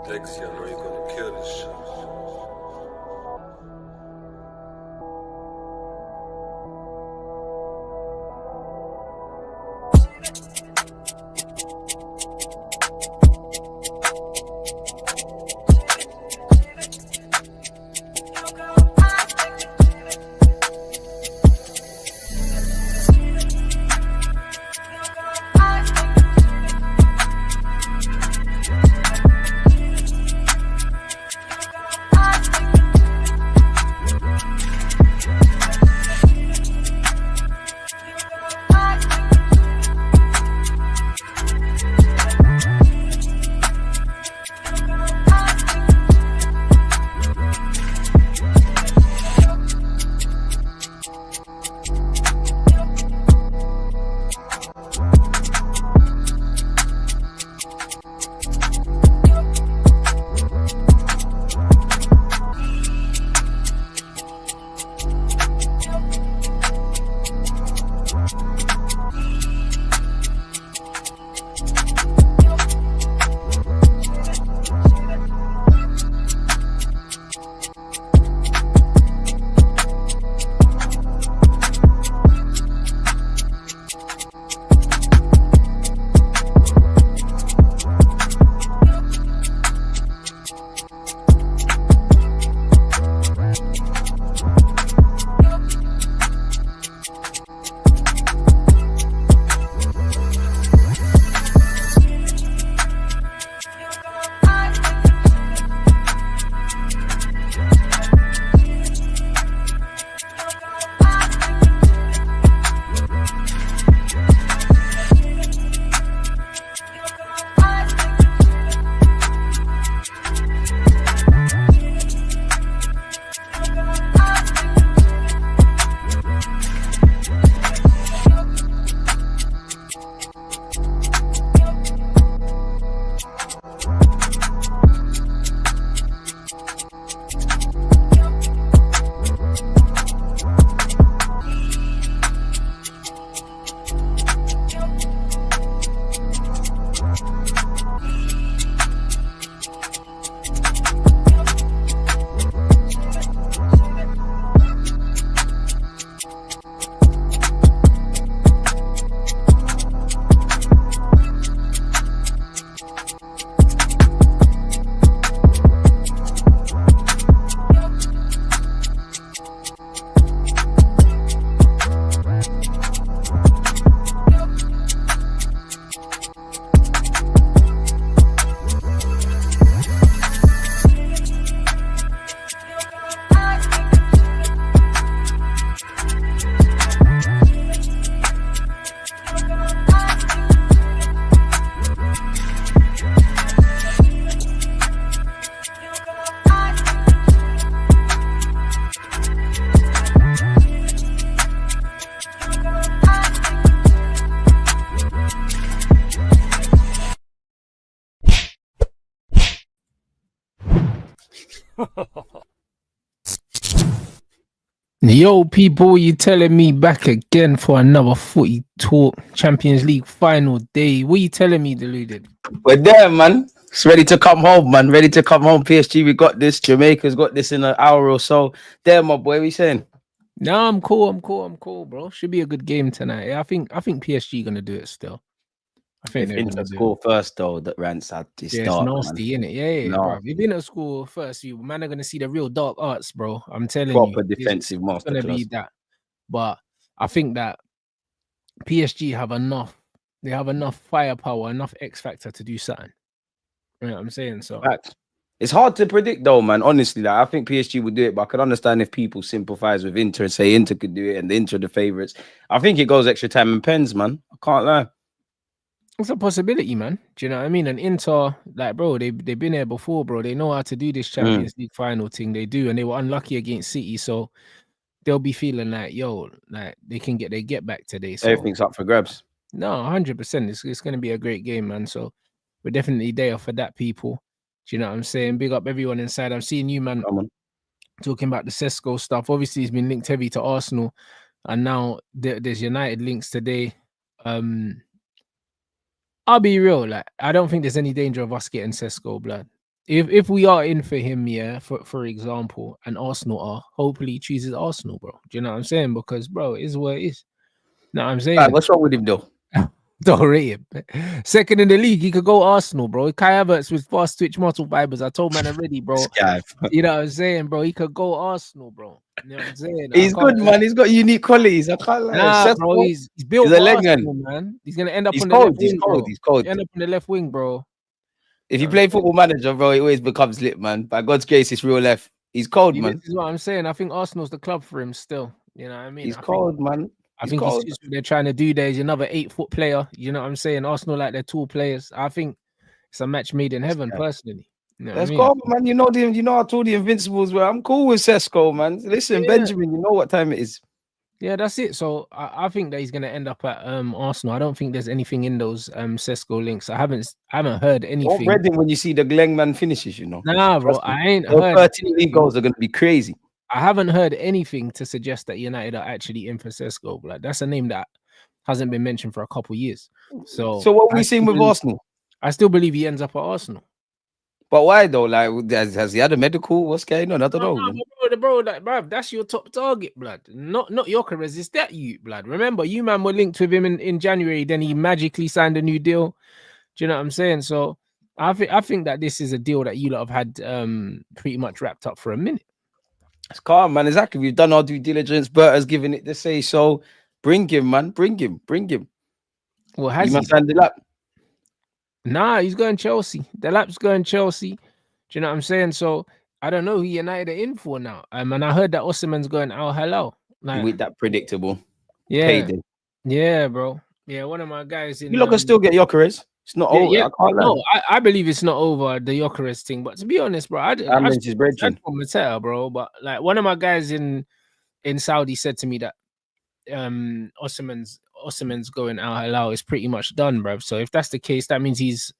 Dexy, I know you're gonna kill this shit. Yo, people, you telling me back again for another footy talk, Champions League final day. What you telling me, deluded? We're there, man. It's ready to come home, man. Ready to come home. PSG, we got this. Jamaica's got this in an hour or so. There, my boy. What are you saying? No, I'm cool, bro. Should be a good game tonight. I think PSG gonna do it still. I think If they're Inter gonna do score first, though, that Rants had to it. Yeah, start. it's nasty, innit? Yeah, bro. If you've been at school first, you man are gonna see the real dark arts, bro. I'm telling Proper you, defensive it's gonna be masterclass. that. But I think that PSG have enough. They have enough firepower, enough X factor to do something. You know what I'm saying? So it's hard to predict, though, man. Honestly, like, I think PSG would do it, but I could understand if people sympathize with Inter and say Inter could do it and the Inter are the favourites. I think it goes extra time and pens, man. I can't lie. It's a possibility, man. Do you know what I mean? And Inter, like, bro, they've been there before, bro. They know how to do this Champions League final thing. They do, and they were unlucky against City, so they'll be feeling like, yo, like they can get their get back today. So Everything's up for grabs. No, 100%. It's going to be a great game, man. So we're definitely there for that, people. Do you know what I'm saying? Big up everyone inside. I'm seeing you, man, talking about the Sesko stuff. Obviously, he's been linked heavy to Arsenal, and now there's United links today. I'll be real. Like, I don't think there's any danger of us getting Sesko, blood. If we are in for him, yeah, for example, and Arsenal are, hopefully he chooses Arsenal, bro. Do you know what I'm saying? Because, bro, it is what it is. Know what I'm saying? What's wrong with him though? Don't rate him. Second in the league, he could go Arsenal, bro. Kai Havertz with fast twitch muscle fibers. I told man already, bro. This guy. You know what I'm saying, bro? He could go Arsenal, bro. You know what I'm saying? He's good, man. He's got unique qualities. I can't lie. Nah, bro. He's built He's a for legend. Arsenal, man. He's gonna end up He's on cold. the left He's wing, cold. bro. He's cold. He'll end up on the left wing, bro. If you play Football Manager, bro, it always becomes lit, man. By God's grace, it's real left. He's cold, man. This is what I'm saying. I think Arsenal's the club for him still. You know what I mean? He's cold, man. I think what they're trying to do there is another 8-foot player. You know what I'm saying? Arsenal like they're tall players. I think it's a match made in heaven, personally. You know Let's go, man. You know I told the Invincibles where I'm cool with Sesko, man. Listen, Benjamin, you know what time it is. Yeah, that's it. So I think that he's gonna end up at Arsenal. I don't think there's anything in those Sesko links. I haven't heard anything. Reading when you see the Glengman finishes, you know. Nah, bro, I ain't heard. 13 league goals are gonna be crazy. I haven't heard anything to suggest that United are actually in for Sesko. Like, that's a name that hasn't been mentioned for a couple years. So what are we seeing with Arsenal? I still believe he ends up at Arsenal. But why though? Like, has he had a medical? What's going on? I don't know. Bro, that's your top target, blood. Not Gyökeres. Is that you, blood? Remember, you man were linked with him in January. Then he magically signed a new deal. Do you know what I'm saying? So I think that this is a deal that you lot have had pretty much wrapped up for a minute. It's calm, man. Exactly. We've done our due diligence. Bert has given it the say so. Bring him, man. Bring him. Well, has he? Signed the lap. Nah, he's going Chelsea. The lap's going Chelsea. Do you know what I'm saying? So I don't know who United are in for now. And I heard that Osimhen's going Al Hilal. Like, with that predictable. Yeah. Payday. Yeah, bro. Yeah, one of my guys in. You look can still get Gyökeres. It's not over. Yeah. I believe it's not over, the Gyökeres thing. But to be honest, bro, I from Mattel, bro. But like one of my guys in Saudi said to me that Osimhen's going Al Hilal is pretty much done, bro. So if that's the case, that means he's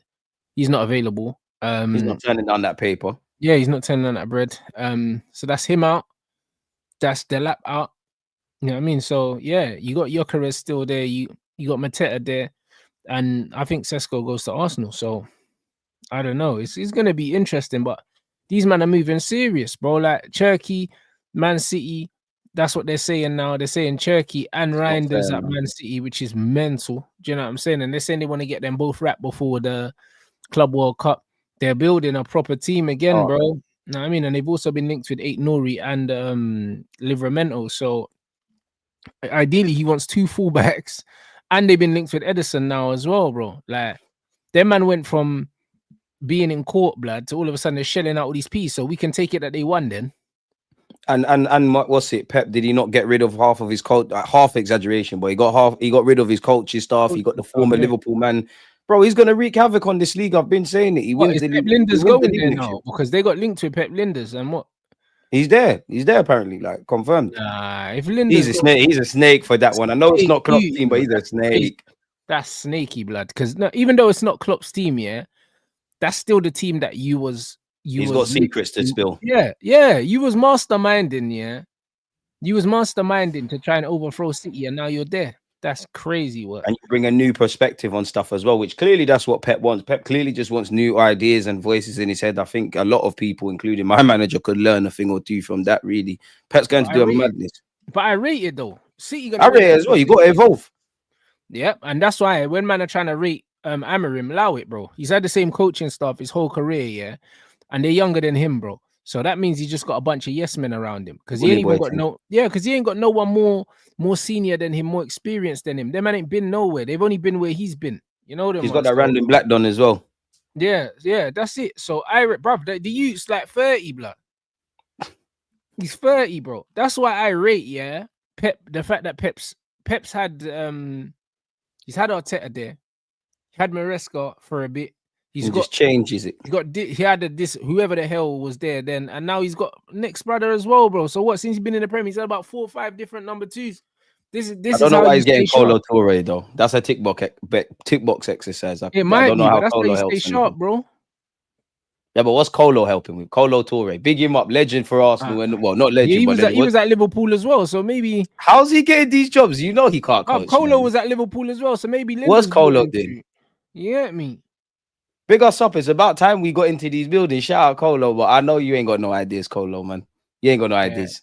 not available. He's not turning down that paper. Yeah, he's not turning down that bread. So that's him out. That's the lap out. You know what I mean? So yeah, you got Gyökeres still there. You got Mateta there. And I think Sesko goes to Arsenal. So I don't know. It's going to be interesting. But these men are moving serious, bro. Like Turkey, Man City, that's what they're saying now. They're saying Turkey and Reinders at Man City, which is mental. Do you know what I'm saying? And they're saying they want to get them both wrapped before the Club World Cup. They're building a proper team again, bro. You know what I mean? And they've also been linked with Nuri and Livramento. So ideally, he wants 2 fullbacks. And they've been linked with Edison now as well, bro. Like, their man went from being in court, blood, to all of a sudden they're shelling out all these pieces. So we can take it that they won then. And what's it? Pep, did he not get rid of half of his coach? Half exaggeration, but he got rid of his coaching staff. He got the former Liverpool man. Bro, he's gonna wreak havoc on this league. I've been saying it. He wins the league. Pep Linders going there now because they got linked with Pep Linders and what? He's there apparently, like confirmed. If Linders he's a snake for that one. I know it's not Klopp's team, but he's a snake. That's snaky blood. Because even though it's not Klopp's team, yeah, that's still the team that he's got secrets to spill. Yeah. You was masterminding, yeah. You was masterminding to try and overthrow City, and now you're there. That's crazy work. And you bring a new perspective on stuff as well, which clearly that's what Pep wants. Pep clearly just wants new ideas and voices in his head. I think a lot of people, including my manager, could learn a thing or two from that, really. Pep's going to do a madness. But I rate it, though. City I rate it as well. You got to evolve. Yeah, and that's why when man are trying to rate Amorim, allow it, bro. He's had the same coaching staff his whole career, yeah? And they're younger than him, bro. So that means he just got a bunch of yes men around him. Because he ain't even got because he ain't got no one more senior than him, more experienced than him. Them man ain't been nowhere. They've only been where he's been. You know them. He's got that random black don as well. Yeah, that's it. So bruv, the youth's like 30, blood. He's 30, bro. That's why I rate, yeah, Pep, the fact that Pep's had he's had Arteta there. He had Maresca for a bit. He just changes it. He had this whoever the hell was there then, and now he's got Nick's brother as well, bro. So what? Since he's been in the Premier, he's had about 4 or 5 different number 2s. This I don't know why he's getting Colo Touré though. That's a tick box exercise. It might be, but that's why you stay sharp, bro. Yeah, but what's Colo helping with? Colo Touré, big him up, legend for Arsenal, and well, not legend. Yeah, he was at Liverpool as well, so maybe. How's he getting these jobs? You know he can't coach. Colo was at Liverpool as well, so maybe. What's Colo doing? You get me? Big us up. It's about time we got into these buildings. Shout out Colo, but I know you ain't got no ideas, Colo, man. You ain't got no ideas.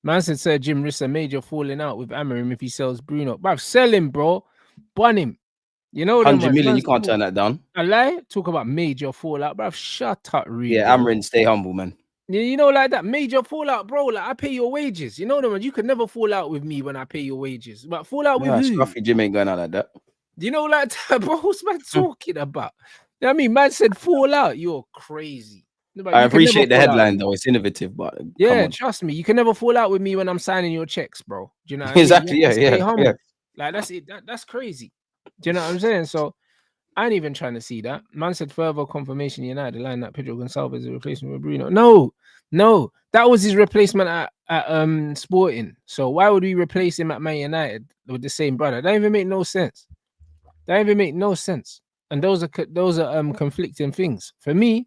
Man said Sir Jim risks a major falling out with Amorim if he sells Bruno. Bruv, sell him, bro. Bun him. You know them 100 ones. million, you can't turn that down. I lie. Talk about major fallout, bruv. Shut up, Reed. Yeah, Amorim, stay humble, man. You know, like that major fallout, bro. Like I pay your wages. You know them, you can never fall out with me when I pay your wages. But fall out with who? Scruffy Jim ain't going out like that. You know, like that, bro. What's man talking about? You know what I mean, man said fall out. You're crazy. I appreciate the headline though. It's innovative, but yeah, trust me, you can never fall out with me when I'm signing your checks, bro. Do you know what exactly? I mean? Yeah. Like that's it. That's crazy. Do you know what I'm saying? So I ain't even trying to see that. Man said further confirmation United line that Pedro Gonçalves is a replacement with Bruno. No, that was his replacement at Sporting. So why would we replace him at Man United with the same brother? That even make no sense. And those are conflicting things. For me,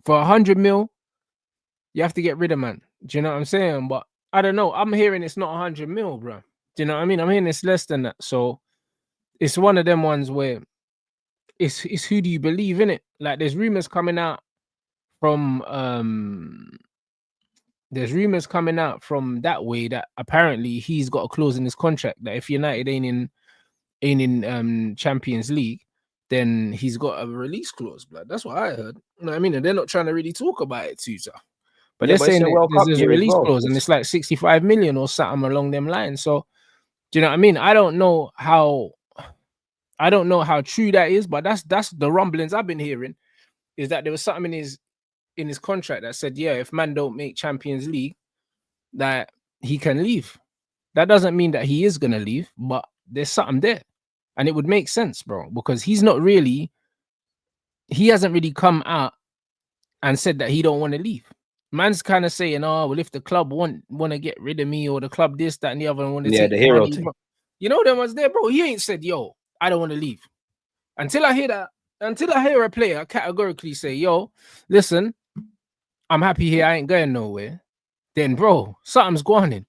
for 100 mil, you have to get rid of man. Do you know what I'm saying? But I don't know. I'm hearing it's not 100 mil, bro. Do you know what I mean? I'm hearing it's less than that. So it's one of them ones where it's who do you believe in it? Like there's rumors coming out from that way that apparently he's got a clause in his contract that if United ain't in Champions League, then he's got a release clause, blood. That's what I heard. You know what I mean? And they're not trying to really talk about it too, so. But they're saying there's a release clause and it's like 65 million or something along them lines. So, do you know what I mean? I don't know how true that is, but that's the rumblings I've been hearing, is that there was something in his contract that said, yeah, if man don't make Champions League, that he can leave. That doesn't mean that he is gonna leave, but there's something there. And it would make sense, bro, because he hasn't really come out and said that he don't want to leave. Man's kind of saying, oh, well, if the club want to get rid of me, or the club this, that, and the other, and want to take the hero money, thing. You know them was there, bro. He ain't said, yo, I don't want to leave. Until I hear a player categorically say, yo, listen, I'm happy here, I ain't going nowhere, then, bro, something's going on.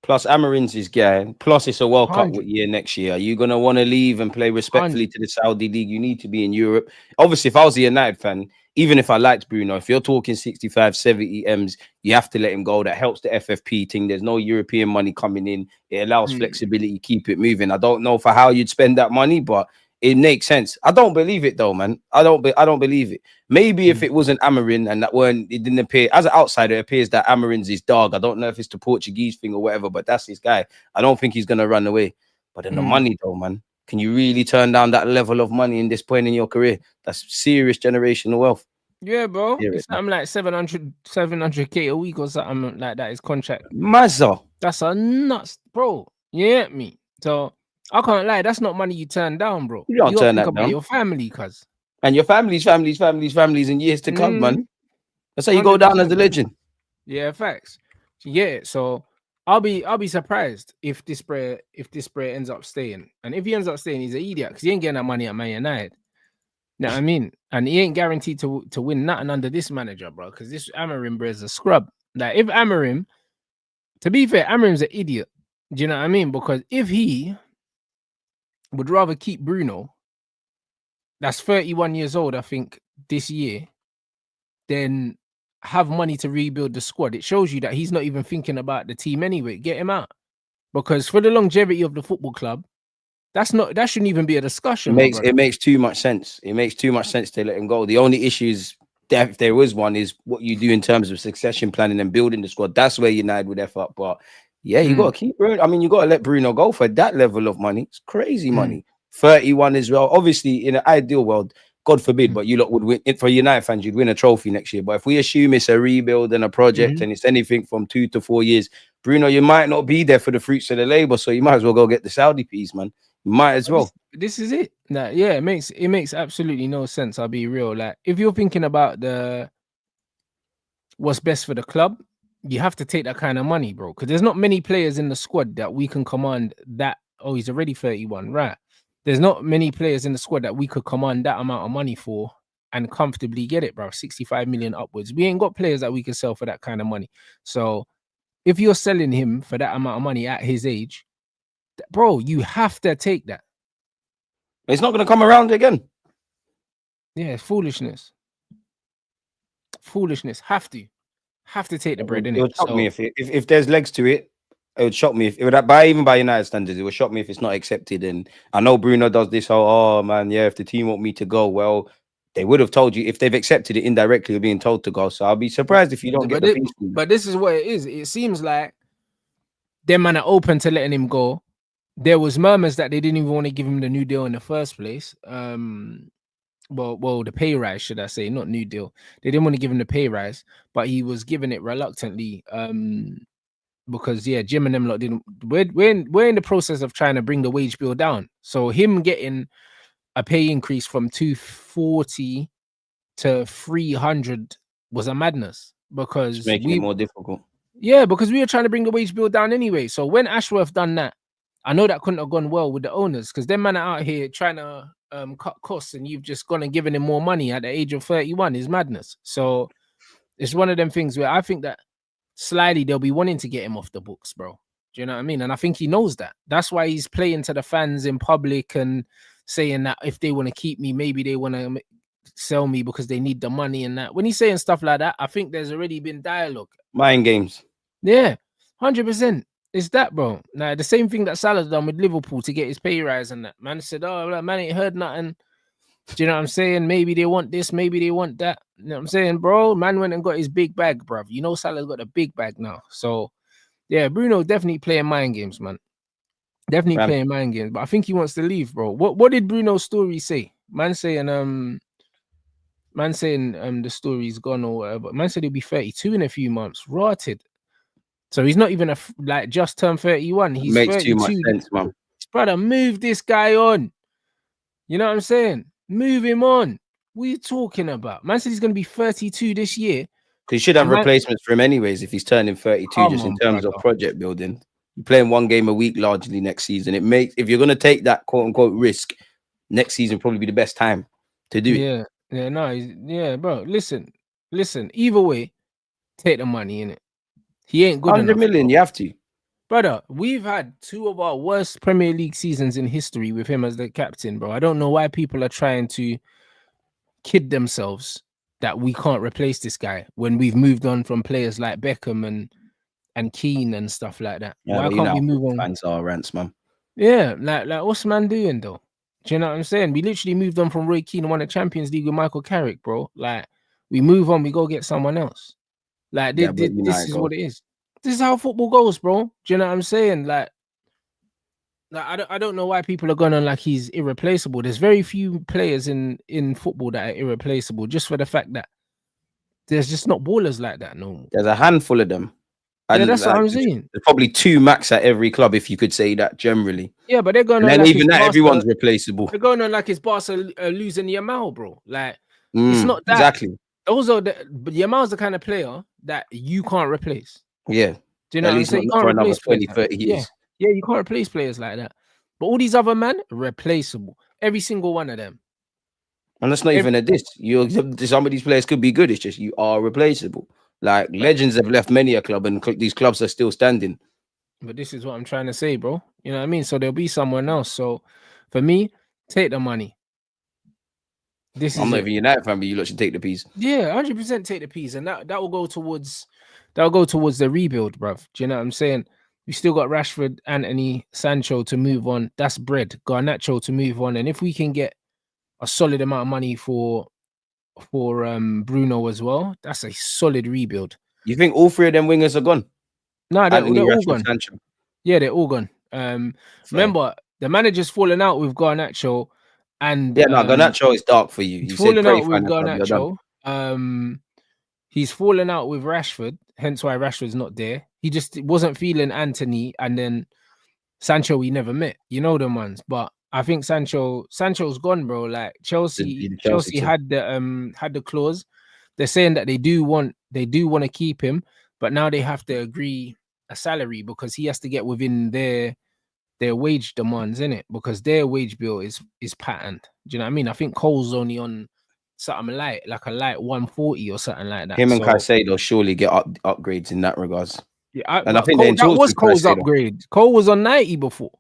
Plus, Amarin's his guy. Plus, it's a World Cup year next year. Are you going to want to leave and play respectfully to the Saudi League? You need to be in Europe. Obviously, if I was a United fan, even if I liked Bruno, if you're talking 65, 70 M's, you have to let him go. That helps the FFP thing. There's no European money coming in. It allows flexibility, keep it moving. I don't know for how you'd spend that money, but it makes sense. I don't believe it though, man. I don't believe it. Maybe if it wasn't Amorim and it didn't appear as an outsider, it appears that Amorim's his dog. I don't know if it's the Portuguese thing or whatever, but that's his guy. I don't think he's gonna run away. But then the money though, man. Can you really turn down that level of money in this point in your career? That's serious generational wealth. Yeah, bro. It's something like 700K a week or something like that. His contract. Mazza. That's a nuts, bro. You get me? So I can't lie. That's not money you turn down, bro. You don't turn that about down. Your family, cuz. And your families in years to come, man. That's how you go down as a legend. Yeah, facts. Yeah, so I'll be surprised if this player ends up staying. And if he ends up staying, he's an idiot because he ain't getting that money at Man United. You know what I mean? And he ain't guaranteed to win nothing under this manager, bro. Because this Amorim, bro, is a scrub. Like if Amorim, to be fair, Amorim's an idiot. Do you know what I mean? Because if he would rather keep Bruno, that's 31 years old, I think, this year, then have money to rebuild the squad. It shows you that he's not even thinking about the team anyway. Get him out. Because for the longevity of the football club, that shouldn't even be a discussion. It makes too much sense. It makes too much sense to let him go. The only issue is, if there was one, is what you do in terms of succession planning and building the squad. That's where United would F up. But yeah, you got to keep Bruno. I mean, you got to let Bruno go for that level of money. It's crazy money. 31 as well. Obviously, in an ideal world, God forbid, but you lot would win it. For United fans, you'd win a trophy next year. But if we assume it's a rebuild and a project and it's anything from 2 to 4 years, Bruno, you might not be there for the fruits of the labor. So you might as well go get the Saudi piece, man. You might as well. This is it. Like, yeah, it makes absolutely no sense. I'll be real. Like, if you're thinking about what's best for the club, you have to take that kind of money, bro. Because there's not many players in the squad that we can command that. Oh, he's already 31, right? There's not many players in the squad that we could command that amount of money for and comfortably get it, bro. 65 million upwards. We ain't got players that we can sell for that kind of money. So if you're selling him for that amount of money at his age, bro, you have to take that. It's not going to come around again. Yeah, foolishness. Foolishness. Have to take the bread in It would it. shock me So if there's legs to it. It would shock me if it would even by United standards. It would shock me if it's not accepted. And I know Bruno does this whole, oh man, yeah, if the team want me to go, well, they would have told you if they've accepted it indirectly, you're being told to go. So I'll be surprised if you don't get the piece. But this is what it is. It seems like them man are open to letting him go. There was murmurs that they didn't even want to give him the new deal in the first place. Well, the pay rise, should I say, not new deal. They didn't want to give him the pay rise, but he was giving it reluctantly. Because Jim and them lot didn't. We're in the process of trying to bring the wage bill down. So him getting a pay increase from 240 to 300 was a madness because It's making it more difficult. Yeah, because we were trying to bring the wage bill down anyway. So when Ashworth done that, I know that couldn't have gone well with the owners because them man are out here trying to cut costs, and you've just gone and given him more money at the age of 31 is madness. So it's one of them things where I think that slyly they'll be wanting to get him off the books, bro. Do you know what I mean? And I think he knows that. That's why he's playing to the fans in public and saying that if they want to keep me, maybe they want to sell me because they need the money and that. When he's saying stuff like that, I think there's already been dialogue. Mind games. Yeah, 100%. It's that, bro. Now, the same thing that Salah's done with Liverpool to get his pay rise and that. Man said, oh, man ain't heard nothing. Do you know what I'm saying? Maybe they want this, maybe they want that. You know what I'm saying, bro? Man went and got his big bag, bruv. You know Salah's got a big bag now. So, yeah, Bruno definitely playing mind games, man. Definitely playing mind games. But I think he wants to leave, bro. What did Bruno's story say? Man saying the story's gone or whatever. Man said he'll be 32 in a few months. Rotted. So he's not even just turned 31. He's makes 32. Too much sense, man. Brother, move this guy on. You know what I'm saying? Move him on. What are you talking about? Man said he's going to be 32 this year. Because you should have replacements for him anyways if he's turning 32, just in terms of project building. You're playing one game a week largely next season. It makes, if you're going to take that quote unquote risk, next season probably be the best time to do it. Yeah, no, bro. Listen. Either way, take the money in it. He ain't good 100 enough, million, bro. you have to. Brother, we've had two of our worst Premier League seasons in history with him as the captain, bro. I don't know why people are trying to kid themselves that we can't replace this guy when we've moved on from players like Beckham and Keane and stuff like that. Yeah, why can't we move on? Fans are Rants, man. Yeah, like what's man doing though? Do you know what I'm saying? We literally moved on from Roy Keane and won the Champions League with Michael Carrick, bro. Like we move on, we go get someone else. Like this is what it is. This is how football goes, bro. Do you know what I'm saying? Like I don't know why people are going on like he's irreplaceable. There's very few players in football that are irreplaceable, just for the fact that there's just not ballers like that no more. There's a handful of them. And that's what I'm saying. There's probably two max at every club, if you could say that generally. Yeah, but they're going on. And like even that, everyone's replaceable. They're going on like it's Barca losing Yamal, bro. Like it's not that. Exactly. Also, but Yamal's the kind of player that you can't replace. Yeah. Do you know what I'm saying? You can't for another replace 20, 30 years. Yeah, you can't replace players like that. But all these other men, replaceable. Every single one of them. And that's not even a diss. Some of these players could be good. It's just you are replaceable. Like legends have left many a club, and these clubs are still standing. But this is what I'm trying to say, bro. You know what I mean? So there'll be someone else. So for me, take the money. I'm not even United fan, but you should take the piece. Yeah, 100% take the piece, and that will go towards the rebuild, bruv. Do you know what I'm saying? We still got Rashford, Anthony, Sancho to move on. That's bread. Garnacho to move on, and if we can get a solid amount of money for Bruno as well, that's a solid rebuild. You think all three of them wingers are gone? No, they're all Rashford, gone. Sancho. Yeah, they're all gone. Remember, the manager's fallen out with Garnacho, and Garnacho is dark for you. He's fallen out with Garnacho. He's fallen out with Rashford, hence why Rashford's not there. He just wasn't feeling Anthony, and then Sancho we never met. You know them ones, but I think Sancho's gone, bro. Like Chelsea had the clause. They're saying that they do want to keep him, but now they have to agree a salary because he has to get within their wage demands, innit? Because their wage bill is patterned. Do you know what I mean? I think Cole's only on something like a light 140 or something like that. Him and Caicedo surely get upgrades in that regards. Yeah, I think that was Cole's upgrade. Cole was on 90 before,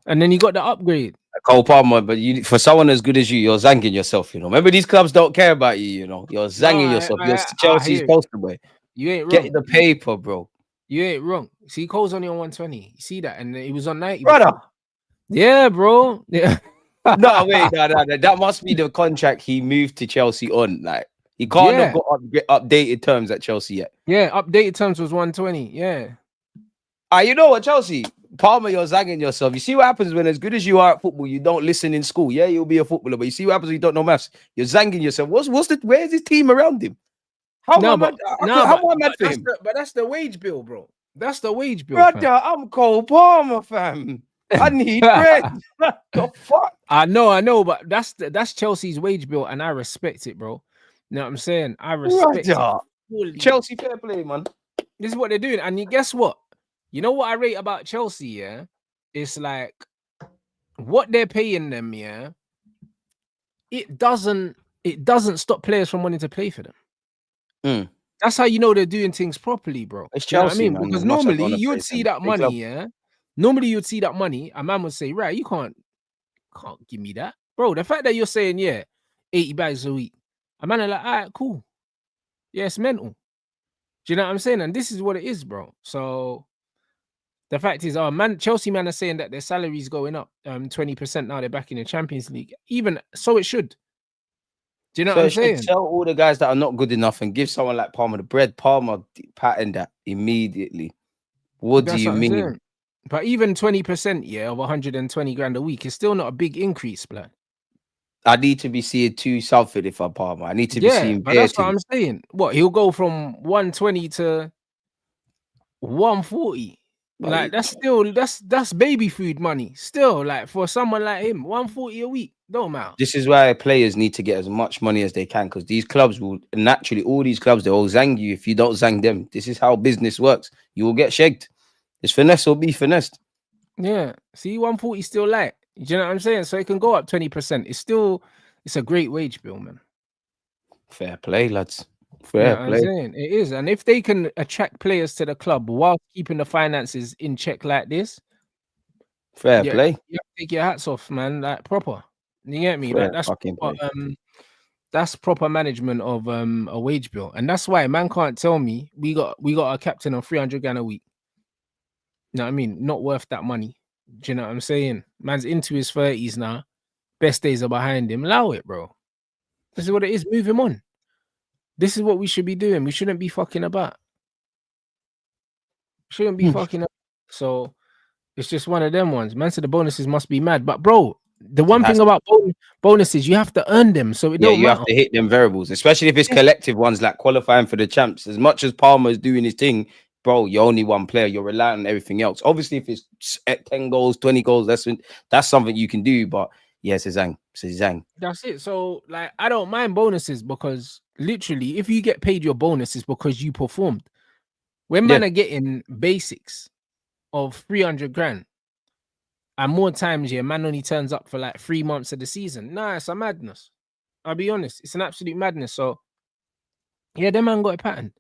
and then he got the upgrade. Cole Palmer, but you for someone as good as you, you're zanging yourself. You know, remember these clubs don't care about you. You know, you're No, zanging yourself. You're I Chelsea's hear you. poster boy. You ain't Get wrong. the paper, bro. You ain't wrong. See, Cole's only on 120. You see that, and he was on 90. Brother. Before. Yeah, bro. Yeah. No, wait, no. That must be the contract he moved to Chelsea on. Like he can't have got updated terms at Chelsea yet. Yeah, updated terms was 120. Yeah. You know what, Chelsea? Palmer, you're zagging yourself. You see what happens when, as good as you are at football, you don't listen in school. Yeah, you'll be a footballer, but you see what happens when you don't know maths. You're zanging yourself. Where's his team around him? How am I mad for him? But that's the wage bill, bro. That's the wage bill, brother. Fam. I'm Cole Palmer, fam. I need bread. The fuck? I know, but that's Chelsea's wage bill, and I respect it, bro. You know what I'm saying? I respect it. Chelsea, fair play, man. This is what they're doing, and guess what? You know what I rate about Chelsea, yeah? It's like what they're paying them, yeah. It doesn't stop players from wanting to play for them. That's how you know they're doing things properly, bro. It's Chelsea, you know what I mean? Because normally you would see that money, yeah. Normally you'd see that money, a man would say, right, you can't give me that, bro. The fact that you're saying, yeah, 80 bags a week, a man are like, all right, cool. Yeah, it's mental. Do you know what I'm saying? And this is what it is, bro. So the fact is, Chelsea man are saying that their salary's going up 20% now. They're back in the Champions League. Even so, it should. Do you know what I'm saying? Tell all the guys that are not good enough and give someone like Palmer the bread. Palmer patterned that immediately. What do you mean? But even 20%, yeah, of 120 grand a week is still not a big increase, blood. I need to be seeing 2 Salford if I'm Palmer. I need to be seeing. But that's what I'm saying. What, he'll go from 120 to 140. Like that's baby food money. Still, like for someone like him, 140 a week. Don't matter. This is why players need to get as much money as they can, because these clubs will naturally, all these clubs, they will zang you if you don't zang them. This is how business works. You will get shagged. It's finesse or be finessed. Yeah. See, 140 still light. Do you know what I'm saying? So it can go up 20%. It's a great wage bill, man. Fair play, lads. Fair play. I'm saying it is. And if they can attract players to the club while keeping the finances in check like this, fair play. You have to take your hats off, man. Like proper. You get me? Like, that's proper management of a wage bill. And that's why man can't tell me we got our captain on 300 grand a week. You know what I mean? Not worth that money. Do you know what I'm saying? Man's into his 30s now. Best days are behind him. Allow it, bro. This is what it is. Move him on. This is what we should be doing. We shouldn't be fucking about. Shouldn't be fucking about. So it's just one of them ones. Man said the bonuses must be mad. But bro, the one thing about bonuses, you have to earn them. So it don't matter. You have to hit them variables, especially if it's collective ones like qualifying for the champs. As much as Palmer is doing his thing, bro, you're only one player. You're relying on everything else. Obviously, if it's 10 goals, 20 goals, that's something you can do. But yes, it's zang. That's it. So like, I don't mind bonuses because literally, if you get paid your bonus, it's because you performed. When men are getting basics of 300 grand, and more times, man only turns up for like 3 months of the season. Nah, it's a madness. I'll be honest, it's an absolute madness. So yeah, them man got a pattern.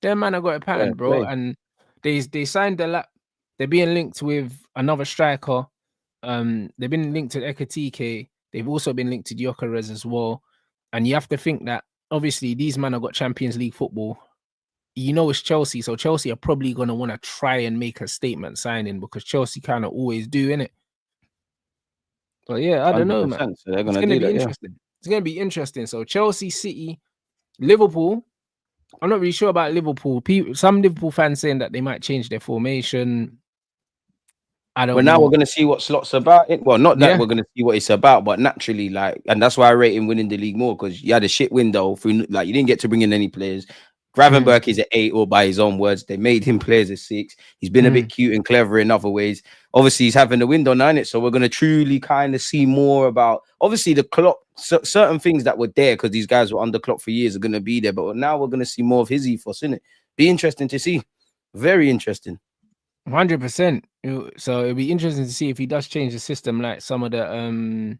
Them man have got a pattern, bro. And they signed the lap. They're being linked with another striker. They've been linked to Ekatike. They've also been linked to Gyökeres as well. And you have to think that obviously these men have got Champions League football. You know it's Chelsea, so Chelsea are probably gonna want to try and make a statement signing because Chelsea kind of always do, innit? But yeah, I don't know, man. So they're gonna be interesting. It's gonna be interesting. So Chelsea, City, Liverpool. I'm not really sure about Liverpool. Some Liverpool fans saying that they might change their formation. I don't know. Now we're going to see what Slot's about. Well, not that we're going to see what it's about, but naturally, like, and that's why I rate him winning the league more, because you had a shit window through, like, you didn't get to bring in any players. Gravenberch is an 8, or by his own words, they made him play as a 6. He's been a bit cute and clever in other ways. Obviously, he's having the window now, innit? So we're going to truly kind of see more about, obviously, the clock, certain things that were there because these guys were under clock for years are going to be there. But now we're going to see more of his ethos, innit? Be interesting to see. Very interesting. 100%. So it'll be interesting to see if he does change the system, like some of the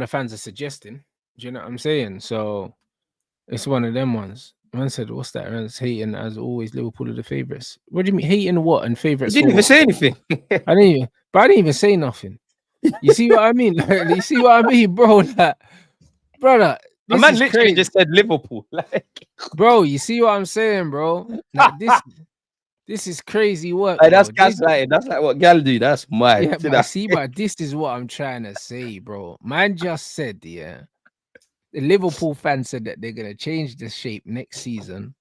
fans are suggesting. Do you know what I'm saying? So it's one of them ones. Man said, "What's that?" Rants hating as always. Liverpool are the favorites. What do you mean hating? What and favorites? You didn't even say anything. I didn't even say nothing. You see what I mean? You see what I mean, bro? Like, brother, A this man is literally crazy, just said Liverpool. bro. You see what I'm saying, bro? Like this is crazy work, Like, that's bro. gaslighting. That's like what gal do. That's mad. Yeah, See but that? see, but this is what I'm trying to say, bro. Man just said, yeah, the Liverpool fans said that they're gonna change the shape next season.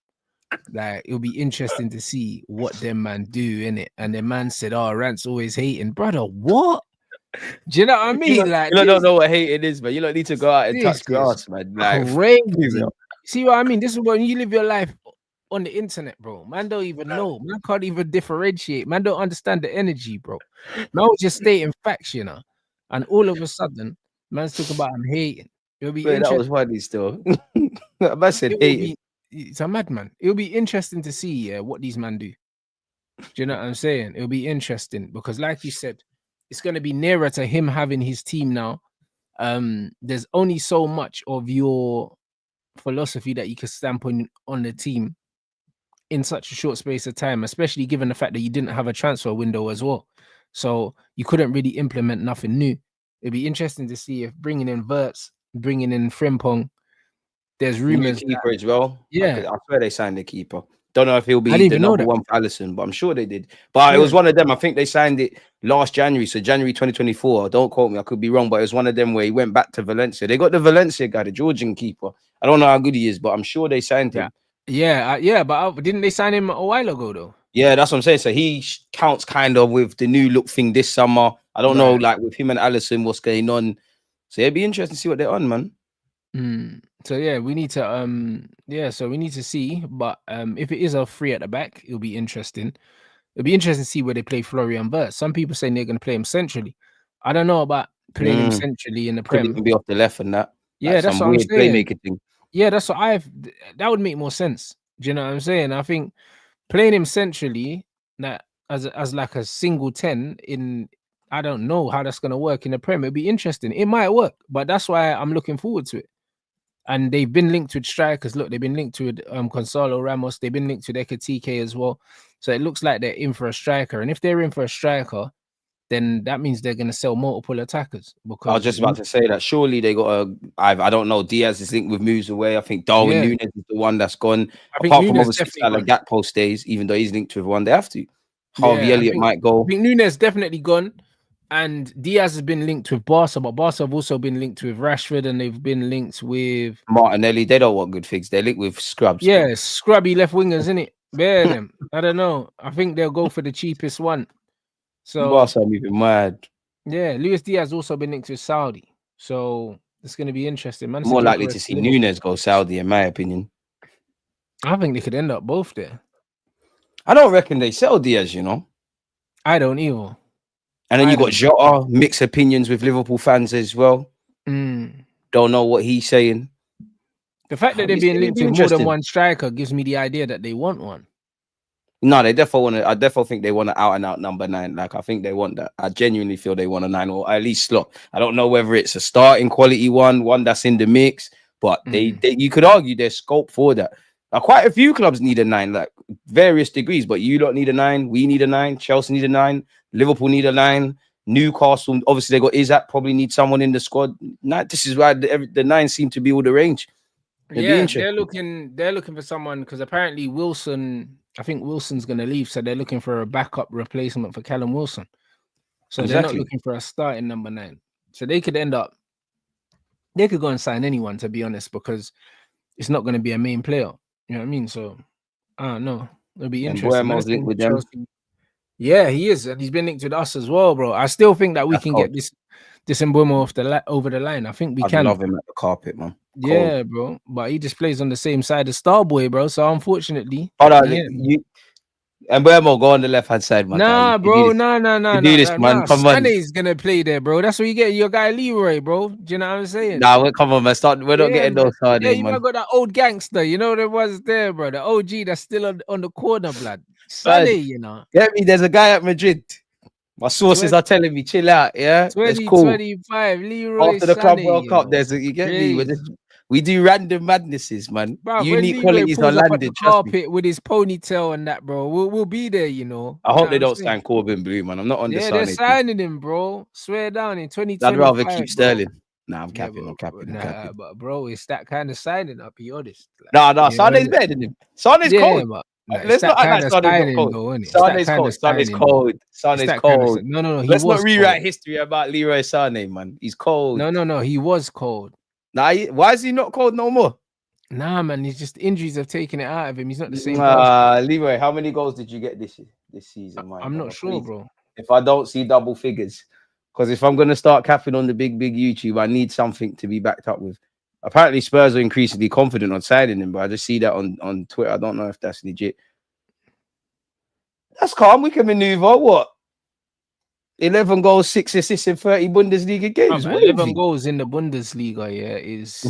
Like it'll be interesting to see what them man do in it. And the man said, "Oh, Rant's always hating, brother. What? Do you know what I mean? Like You don't know what hate is, but you don't need to go out and this touch is grass, man. Like, crazy. See what I mean? This is when you live your life on the internet, bro. Man don't even know. Man can't even differentiate. Man don't understand the energy, bro. Man was just stating facts, you know. And all of a sudden, man's talking about I'm hating. It'll be wait, that interesting. was funny still. I said It will hating. be. It's a madman. It'll be interesting to see what these men do. Do you know what I'm saying? It'll be interesting because, like you said, it's going to be nearer to him having his team now. There's only so much of your philosophy that you can stamp on the team in such a short space of time, especially given the fact that you didn't have a transfer window as well. So you couldn't really implement nothing new. It'd be interesting to see if bringing in Verts, bringing in Frimpong, there's The new rumors that, keeper as well. yeah, I swear they signed the keeper. Don't know if he'll I be didn't the even know number that. one for Allison, but I'm sure they did. But it Yeah. was one of them. I think they signed it last January, so January 2024. Don't quote me, I could be wrong, but it was one of them where he went back to Valencia. They got the Valencia guy, the Georgian keeper. I don't know how good he is, but I'm sure they signed him. Yeah, but didn't they sign him a while ago though? Yeah, that's what I'm saying. So he counts kind of with the new look thing this summer. I don't know, Right. like with him and Allison, what's going on. So it'd be interesting to see what they're on, man. So yeah, we need to so we need to see. But if it is a free at the back, it'll be interesting. It'll be interesting to see where they play Florian Wirtz. Some people saying they're going to play him centrally. I don't know about playing him centrally in the Could Prem. even be off the left and that. Yeah, Like that's some what I'm weird saying. playmaker thing. Yeah, that's what that would make more sense. Do you know what I'm saying? I think playing him centrally, that as like a single 10 in, I don't know how that's gonna work in the Prem. It'd be interesting. It might work, but that's why I'm looking forward to it. And they've been linked with strikers. Look, they've been linked with Gonzalo Ramos. They've been linked with Ekatike as well. So it looks like they're in for a striker. And if they're in for a striker, then that means they're going to sell multiple attackers. Because I was just about to say that surely they got I don't know. Diaz is linked with moves away. I think Darwin Núñez is the one that's gone. I think Apart from Núñez obviously Salah Gakpo stays, even though he's linked with one, they have to. Harvey Elliott might go. I think Núñez definitely gone. And Diaz has been linked with Barca, but Barca have also been linked with Rashford, and they've been linked with Martinelli. They don't want good things. They're linked with scrubs. Yeah, scrubby left wingers, isn't it? Bear them. I don't know. I think they'll go for the cheapest one. So Barca are moving mad. Yeah, Luis Diaz also been linked with Saudi. So it's going to be interesting. Man, more likely to see Núñez go Saudi, in my opinion. I think they could end up both there. I don't reckon they sell Diaz, you know. I don't either. And then you got Jota, mixed opinions with Liverpool fans as well. Don't know what he's saying. The fact that they're being linked with more than one striker gives me the idea that they want one. No, they definitely want to. I definitely think they want an out-and-out number 9. Like, I think they want that. I genuinely feel they want a 9 or at least slot. I don't know whether it's a starting quality one that's in the mix, but they you could argue there's scope for that. Now, quite a few clubs need a 9, like various degrees, but you don't need a 9. We need a 9. Chelsea need a 9. Liverpool need a 9. Newcastle, obviously, they got Isaac, probably need someone in the squad. This is why the 9 seem to be all the range. Yeah, they're looking for someone because apparently Wilson, I think Wilson's going to leave, so they're looking for a backup replacement for Callum Wilson. So they're not looking for a starting number 9. So they could go and sign anyone, to be honest, because it's not going to be a main player. You know what I mean? So I don't know. It'll be interesting. Linked with them. Yeah, he is, and he's been linked with us as well, bro. I still think that we can get this Mbeumo over the line. I think we can. I love him at the carpet, man. Yeah, bro. But he just plays on the same side as Starboy, bro. So unfortunately, Mbeumo go on the left hand side, man. Nah, bro. No. Do this, man. Come on. Sane's gonna play there, bro. That's what you get. Your guy Leroy, bro. Do you know what I'm saying? Nah, come on, man. We're not getting those hard. Yeah, you might got that old gangster. You know there was there, bro. The OG that's still on the corner, blood. Sane, you know. Get me. There's a guy at Madrid. My sources are telling me, chill out. Yeah, 2025. Leroy after the Club Sané, World Cup. You get me. We do random madnesses, man. Bro, when Unique Leroy qualities are pulls up at the landed. Trust me. carpet with his ponytail and that, bro, we'll be there, you know. I You know hope they what I'm don't saying? sign Corbin Blue, man. I'm not on the Yeah, they're Sane. signing him, bro. Swear down in I'd 2025. rather keep bro. Sterling. Nah, I'm Yeah, capping. I'm capping. I'm nah, capping. but bro, it's that kind of signing. I'll be honest. Like, Nah. you know, Sane's better than him. Sane's yeah, cold. but nah, it's Let's that not act kind like of Sane's not signing, cold. though, isn't it? It's that Sane's kind cold. of Sane's signing, cold. It's Sane's that kind of cold. no. He Let's was not rewrite cold. history about Leroy Sané, man. He's cold. No. He was cold. Nah, why is he not cold no more? Nah, man. He's just injuries have taken it out of him. He's not the same person. Leroy, how many goals did you get this season, man? I'm not sure, bro. If I don't see double figures, because if I'm gonna start capping on the big YouTube, I need something to be backed up with. Apparently, Spurs are increasingly confident on signing him, but I just see that on Twitter. I don't know if that's legit. That's calm. We can maneuver. What? 11 goals, 6 assists in 30 Bundesliga games. 11 goals in the Bundesliga, yeah, is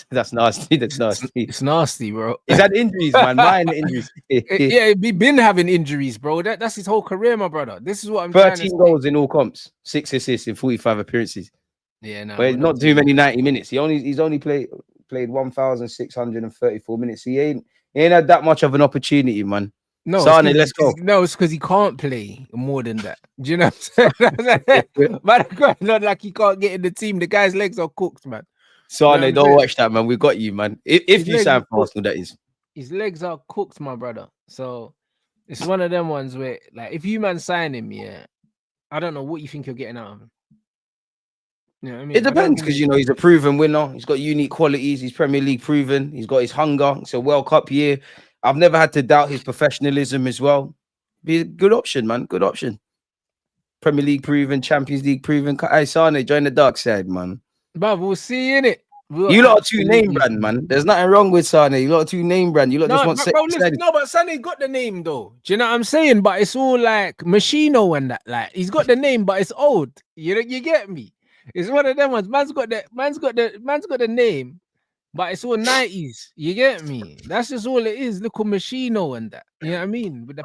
that's nasty. That's nasty. It's nasty, bro. He's had injuries, man. Minor injuries. Yeah, he's been having injuries, bro. That's his whole career, my brother. This is what I'm 13 goals in all comps, 6 assists in 45 appearances. Yeah, no, but not too many 90 minutes. He's only played 1,634 minutes. He ain't had that much of an opportunity, man. No, Sane, let's go. No, it's because he can't play more than that. Do you know what I'm saying? Man, not like he can't get in the team. The guy's legs are cooked, man. Sane, you know don't watch that, man. We got you, man. If you sign for Arsenal, that is. His legs are cooked, my brother. So it's one of them ones where, like, if you man sign him, yeah, I don't know what you think you're getting out of him. You know what I mean? It depends because he's a proven winner. He's got unique qualities. He's Premier League proven. He's got his hunger. It's a World Cup year. I've never had to doubt his professionalism as well. Be a good option, man. Good option. Premier League proven, Champions League proven. Hey, Sane, join the dark side, man. But we'll see, innit? You lot are too name brand, man. There's nothing wrong with Sane. You lot are too name brand. You lot just want bro, listen, but Sane got the name though. Do you know what I'm saying? But it's all like Machino and that. Like he's got the name, but it's old. You get me? It's one of them ones. Man's got the name, but it's all 90s. You get me? That's just all it is. Little Machino and that. You know what I mean? With the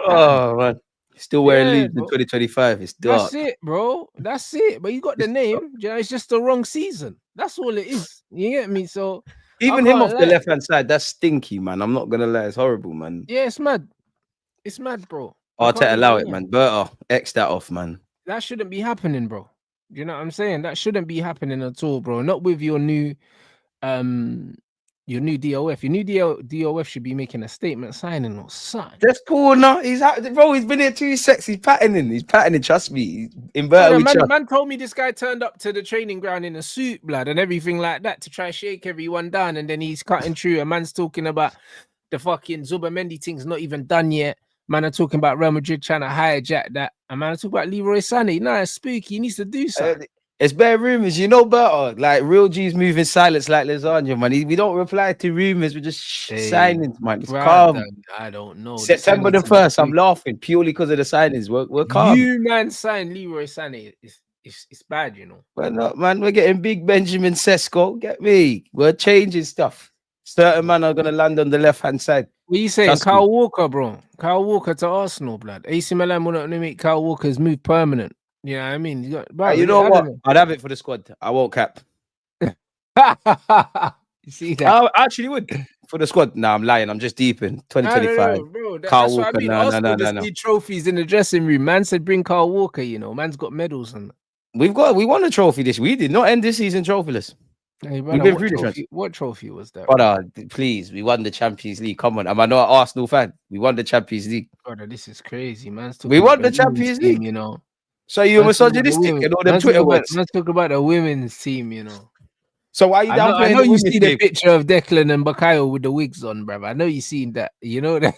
man. Still wearing leaves in 2025. It's dark. That's it, bro. That's it. But you got the name. You know, it's just the wrong season. That's all it is. You get me? So even him off the left-hand side, that's stinky, man. I'm not gonna lie, it's horrible, man. Yeah, it's mad. It's mad, bro. Arteta allow it, man. Berta, X that off, man. That shouldn't be happening, bro. You know what I'm saying? That shouldn't be happening at all, bro. Not with your new DOF. Your new DOF should be making a statement signing or something. That's cool, no. He's been here 2 seconds. He's patterning. Trust me. Man told me this guy turned up to the training ground in a suit, blood, and everything like that to try shake everyone down, and then he's cutting through. A man's talking about the fucking Zubomendi thing's not even done yet. Man, are talking about Real Madrid trying to hijack that. And man, I talk about Leroy Sané. Nah, it's spooky. He needs to do something. It's bare rumors, you know better. Like real G's moving silence like lasagna, man. We don't reply to rumors. We're just signings, man. It's calm. I don't know. September the 1st, I'm laughing purely because of the signings. We're calm. You man signed Leroy Sané. It's bad, you know. We're not, man. We're getting big Benjamin Sesko. Get me. We're changing stuff. Certain man are gonna land on the left-hand side. What are you saying? Kyle Walker, bro. Kyle Walker to Arsenal, blood. AC Milan will not make Kyle Walker's move permanent. You know what I mean? You know what? I'd have it for the squad. I won't cap. You see that? I actually would for the squad. Nah, I'm lying. I'm just deep in 2025. No, bro. Carl that's Walker. What I mean. No. Just need trophies in the dressing room. Man said bring Kyle Walker. You know, man's got medals and we won a trophy this. We did not end this season trophyless. Hey, brother, what trophy was that? Brother, please, we won the Champions League. Come on, am I not an Arsenal fan? We won the Champions League. Brother, this is crazy, man. We won the Champions League, you know. So you're misogynistic and all them Twitter words. Let's talk about the women's team, you know. So why are you downplaying? I know you see the picture of Declan and Bakayo with the wigs on, brother. I know you seen that. You know that.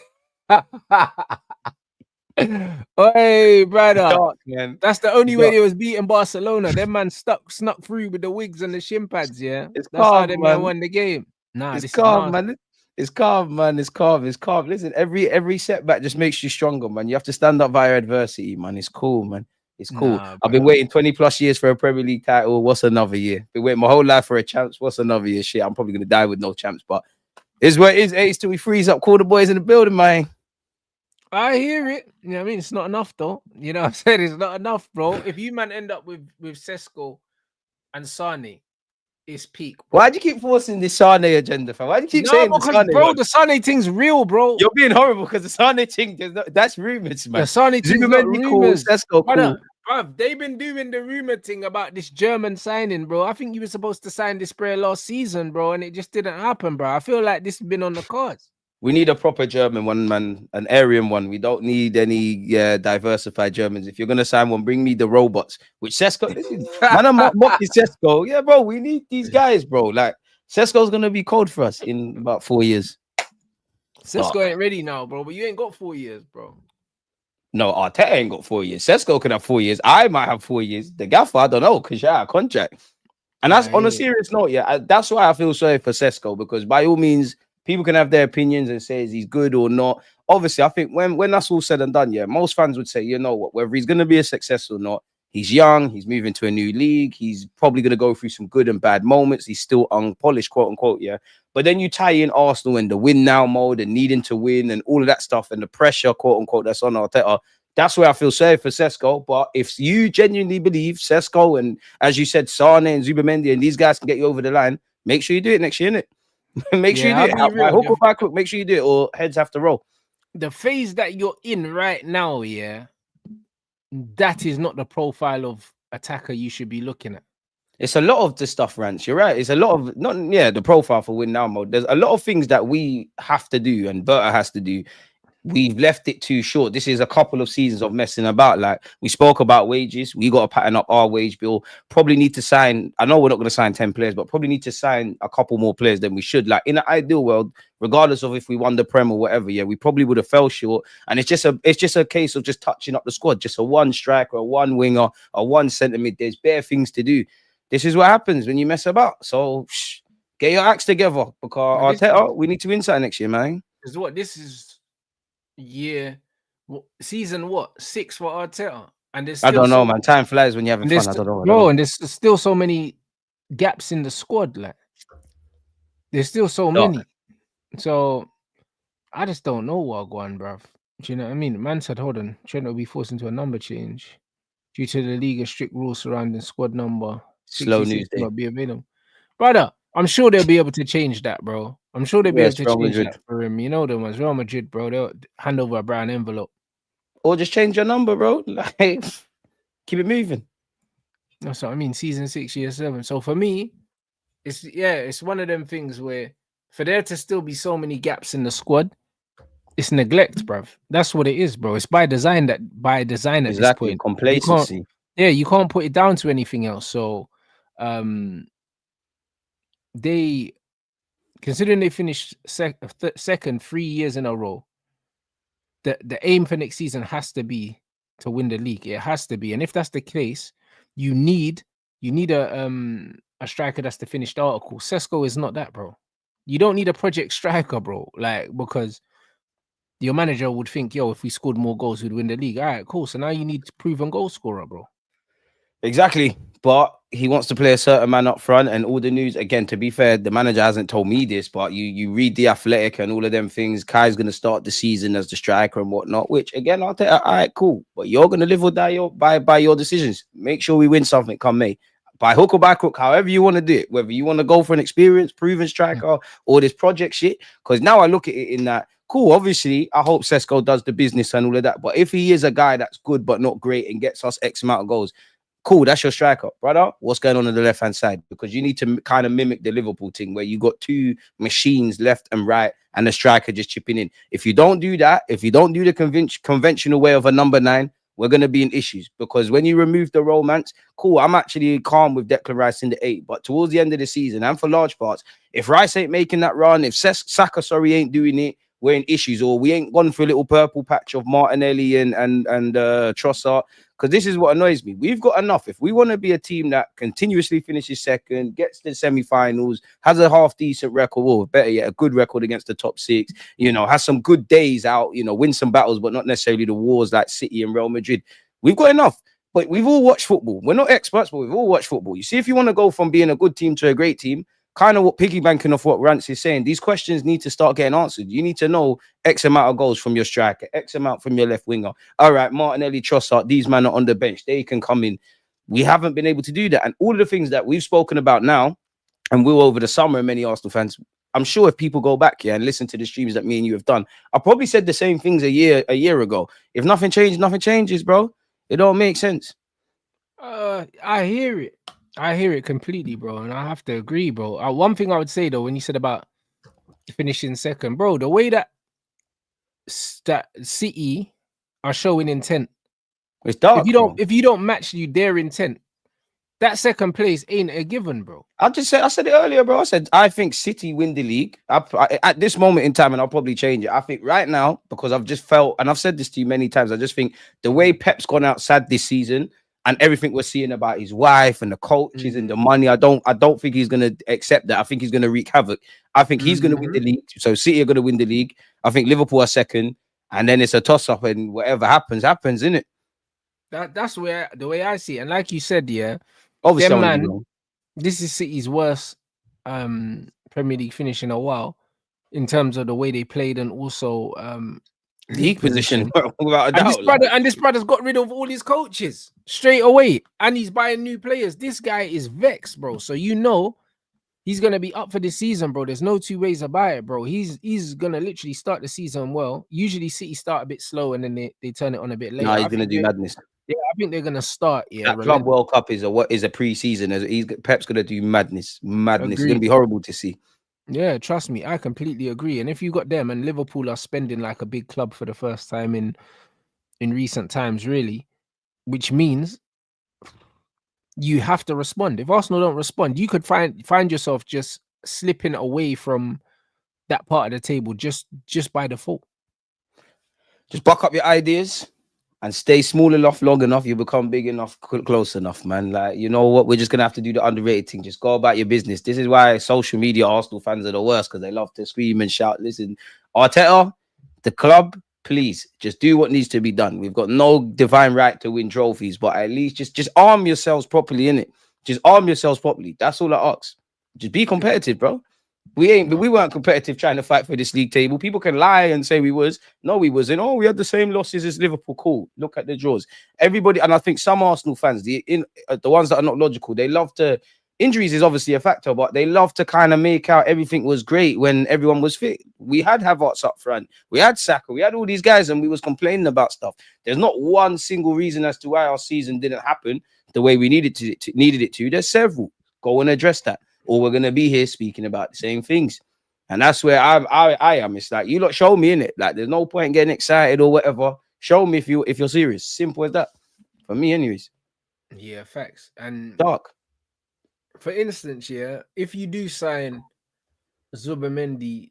Hey, brother. Dark, man. That's the only way they was beating Barcelona. Them man snuck through with the wigs and the shin pads, yeah. That's how them man won the game. Nah, it's calm, man. It's calm, man. It's calm. Listen, every setback just makes you stronger, man. You have to stand up via adversity, man. It's cool, man. It's cool. I've been waiting 20 plus years for a Premier League title. What's another year? Been waiting my whole life for a champs. What's another year? Shit, I'm probably gonna die with no champs, but it's what it is. It's till we freeze up. Call the boys in the building, man. I hear it. You know what I mean? It's not enough, though. You know what I'm saying? It's not enough, bro. If you man end up with Sesko and Sane, It's peak. Why do you keep forcing this Sane agenda, fam? Why do you keep No, saying the because Sane bro, one? the Sane thing's real, bro. You're being horrible because the Sane thing, that's rumors, The man. Sane thing's not Zubimendi cool, rumors. Sesko cool. Bruv, they've been doing the rumor thing about this German signing, bro. I think you were supposed to sign this player last season, bro, and it just didn't happen, bro. I feel like this has been on the cards. We need a proper German one, man, an Aryan one. We don't need any diversified Germans. If you're gonna sign one, bring me the robots. Which Sesko, listen, man, I'm not mocking Sesko. Yeah, bro, we need these guys, bro. Like Sesko's gonna be cold for us in about 4 years. Sesko ain't ready now, bro. But you ain't got 4 years, bro. No, Arteta ain't got 4 years. Sesko can have 4 years. I might have 4 years. The gaffer, I don't know, because yeah, contract. And that's on a serious note. Yeah, that's why I feel sorry for Sesko, because by all means, people can have their opinions and say is he's good or not. Obviously, I think when that's all said and done, yeah, most fans would say, you know what, whether he's going to be a success or not, he's young, he's moving to a new league, he's probably going to go through some good and bad moments. He's still unpolished, quote unquote, yeah. But then you tie in Arsenal and the win now mode and needing to win and all of that stuff and the pressure, quote unquote, that's on Arteta. That's where I feel sorry for Sesko. But if you genuinely believe Sesko and, as you said, Sane and Zubimendi and these guys can get you over the line, make sure you do it next year, innit? Make sure you do it. By hook or by crook, make sure you do it, or heads have to roll. The phase that you're in right now, yeah, that is not the profile of attacker you should be looking at. It's a lot of the stuff, Rants. You're right. It's a lot of the profile for win now mode. There's a lot of things that we have to do and Berta has to do. We've left it too short. This is a couple of seasons of messing about. Like we spoke about wages. We got to pattern up our wage bill. Probably need to sign. I know we're not going to sign 10 players, but probably need to sign a couple more players than we should. Like in an ideal world, regardless of if we won the Prem or whatever, yeah, we probably would have fell short. And it's just a case of just touching up the squad. Just a one striker, a one winger, a one centre mid. There's bare things to do. This is what happens when you mess about. So get your acts together, because Arteta, we need to win something next year, man. Is what this is. Season 6 for Arteta, and there's I don't know, man. Time flies when you're having fun. I don't know, bro. And there's still so many gaps in the squad. Like there's still so many. So I just don't know what going, bruv. Do you know what I mean? Man said, hold on, Trent will be forced into a number change due to the league's strict rules surrounding squad number. Slow news day. Not be available, brother. I'm sure they'll be able to change that, bro. I'm sure they'll be able to change that for him. You know them ones, Real Madrid, bro. They'll hand over a brown envelope. Or just change your number, bro. Like, keep it moving. That's what I mean. Season 6, year 7. So for me, it's one of them things where for there to still be so many gaps in the squad, it's neglect, bruv. That's what it is, bro. It's by design at this point. Complacency. You can't put it down to anything else. So they, considering they finished second 3 years in a row, the aim for next season has to be to win the league. It has to be. And if that's the case, you need a striker that's the finished article. Sesko is not that, bro. You don't need a project striker, bro. Like, because your manager would think, yo, if we scored more goals, we'd win the league. All right, cool. So now you need a proven goal scorer, bro. Exactly. But he wants to play a certain man up front, and all the news, again, to be fair, the manager hasn't told me this, but you read The Athletic and all of them things. Kai's going to start the season as the striker and whatnot, which, again, I'll tell you, all right, cool. But you're going to live or die by your decisions. Make sure we win something come May. By hook or by crook, however you want to do it, whether you want to go for an experienced, proven striker or this project shit. Because now I look at it in that, cool, obviously, I hope Sesko does the business and all of that. But if he is a guy that's good but not great and gets us X amount of goals, cool, that's your striker, brother. What's going on the left-hand side? Because you need to kind of mimic the Liverpool thing where you got two machines left and right and the striker just chipping in. If you don't do that, if you don't do the conventional way of a number 9, we're going to be in issues. Because when you remove the romance, cool, I'm actually calm with Declan Rice in the 8. But towards the end of the season and for large parts, if Rice ain't making that run, if Saka, ain't doing it, we're in issues. Or we ain't gone for a little purple patch of Martinelli and Trossard. Because this is what annoys me. We've got enough. If we want to be a team that continuously finishes second, gets to the semi-finals, has a half-decent record, or better yet, a good record against the top 6, you know, has some good days out, you know, win some battles, but not necessarily the wars like City and Real Madrid. We've got enough. But we've all watched football. We're not experts, but we've all watched football. You see, if you want to go from being a good team to a great team, kind of what piggybanking off what Rants is saying, these questions need to start getting answered. You need to know X amount of goals from your striker, X amount from your left winger. All right, Martinelli, Trossard, these men are on the bench. They can come in. We haven't been able to do that. And all of the things that we've spoken about now, and will over the summer, and many Arsenal fans, I'm sure if people go back here and listen to the streams that me and you have done, I probably said the same things a year ago. If nothing changes, nothing changes, bro. It don't make sense. I hear it. I hear it completely, bro, and I have to agree, bro. One thing I would say though, when you said about finishing second, bro, the way that City are showing intent, It's dark. If you don't match their intent, that second place ain't a given, bro. I said it earlier, bro. I said I think City win the league at this moment in time, and I'll probably change it. I think right now, because I've just felt, and I've said this to you many times, I just think the way Pep's gone outside this season and everything we're seeing about his wife and the coaches and the money, I don't think he's gonna accept that. I think he's gonna wreak havoc. I think he's gonna win the league. So City are gonna win the league. I think Liverpool are second, and then it's a toss up, and whatever happens, isn't it? That's where the way I see it. And like you said, yeah. Obviously, man, this is City's worst Premier League finish in a while in terms of the way they played and also league position. Without a doubt. And this brother's got rid of all his coaches straight away, and he's buying new players. This guy is vexed, bro. So you know he's gonna be up for this season, bro. There's no two ways about it, bro. He's gonna literally start the season well. Usually City start a bit slow and then they turn it on a bit later. No, he's gonna do madness. Yeah, I think they're gonna start. Yeah, that Club World Cup is a pre-season. Pep's gonna do madness. Agreed. It's gonna be horrible to see. Yeah, trust me, I completely agree. And if you got them and Liverpool are spending like a big club for the first time in recent times, really, which means you have to respond. If Arsenal don't respond, you could find yourself just slipping away from that part of the table just by default. Just buck up your ideas and stay small enough, long enough, you become big enough, close enough, man. Like, you know what? We're just going to have to do the underrated thing. Just go about your business. This is why social media Arsenal fans are the worst, because they love to scream and shout. Listen, Arteta, the club, please, just do what needs to be done. We've got no divine right to win trophies, but at least just arm yourselves properly, innit? Just arm yourselves properly. That's all I ask. Just be competitive, bro. We weren't competitive trying to fight for this league table. People can lie and say we was. No, we wasn't. Oh, we had the same losses as Liverpool. Cool. Look at the draws. Everybody, and I think some Arsenal fans, the ones that are not logical, they love to. Injuries is obviously a factor, but they love to kind of make out everything was great when everyone was fit. We had Havertz up front. We had Saka. We had all these guys, and we was complaining about stuff. There's not one single reason as to why our season didn't happen the way we needed it to. There's several. Go and address that, or we're gonna be here speaking about the same things. And that's where I am. It's like, you lot show me, in it. Like, there's no point in getting excited or whatever. Show me if you're serious. Simple as that. For me, anyways. Yeah, facts. And dark. For instance, yeah, if you do sign Zubimendi,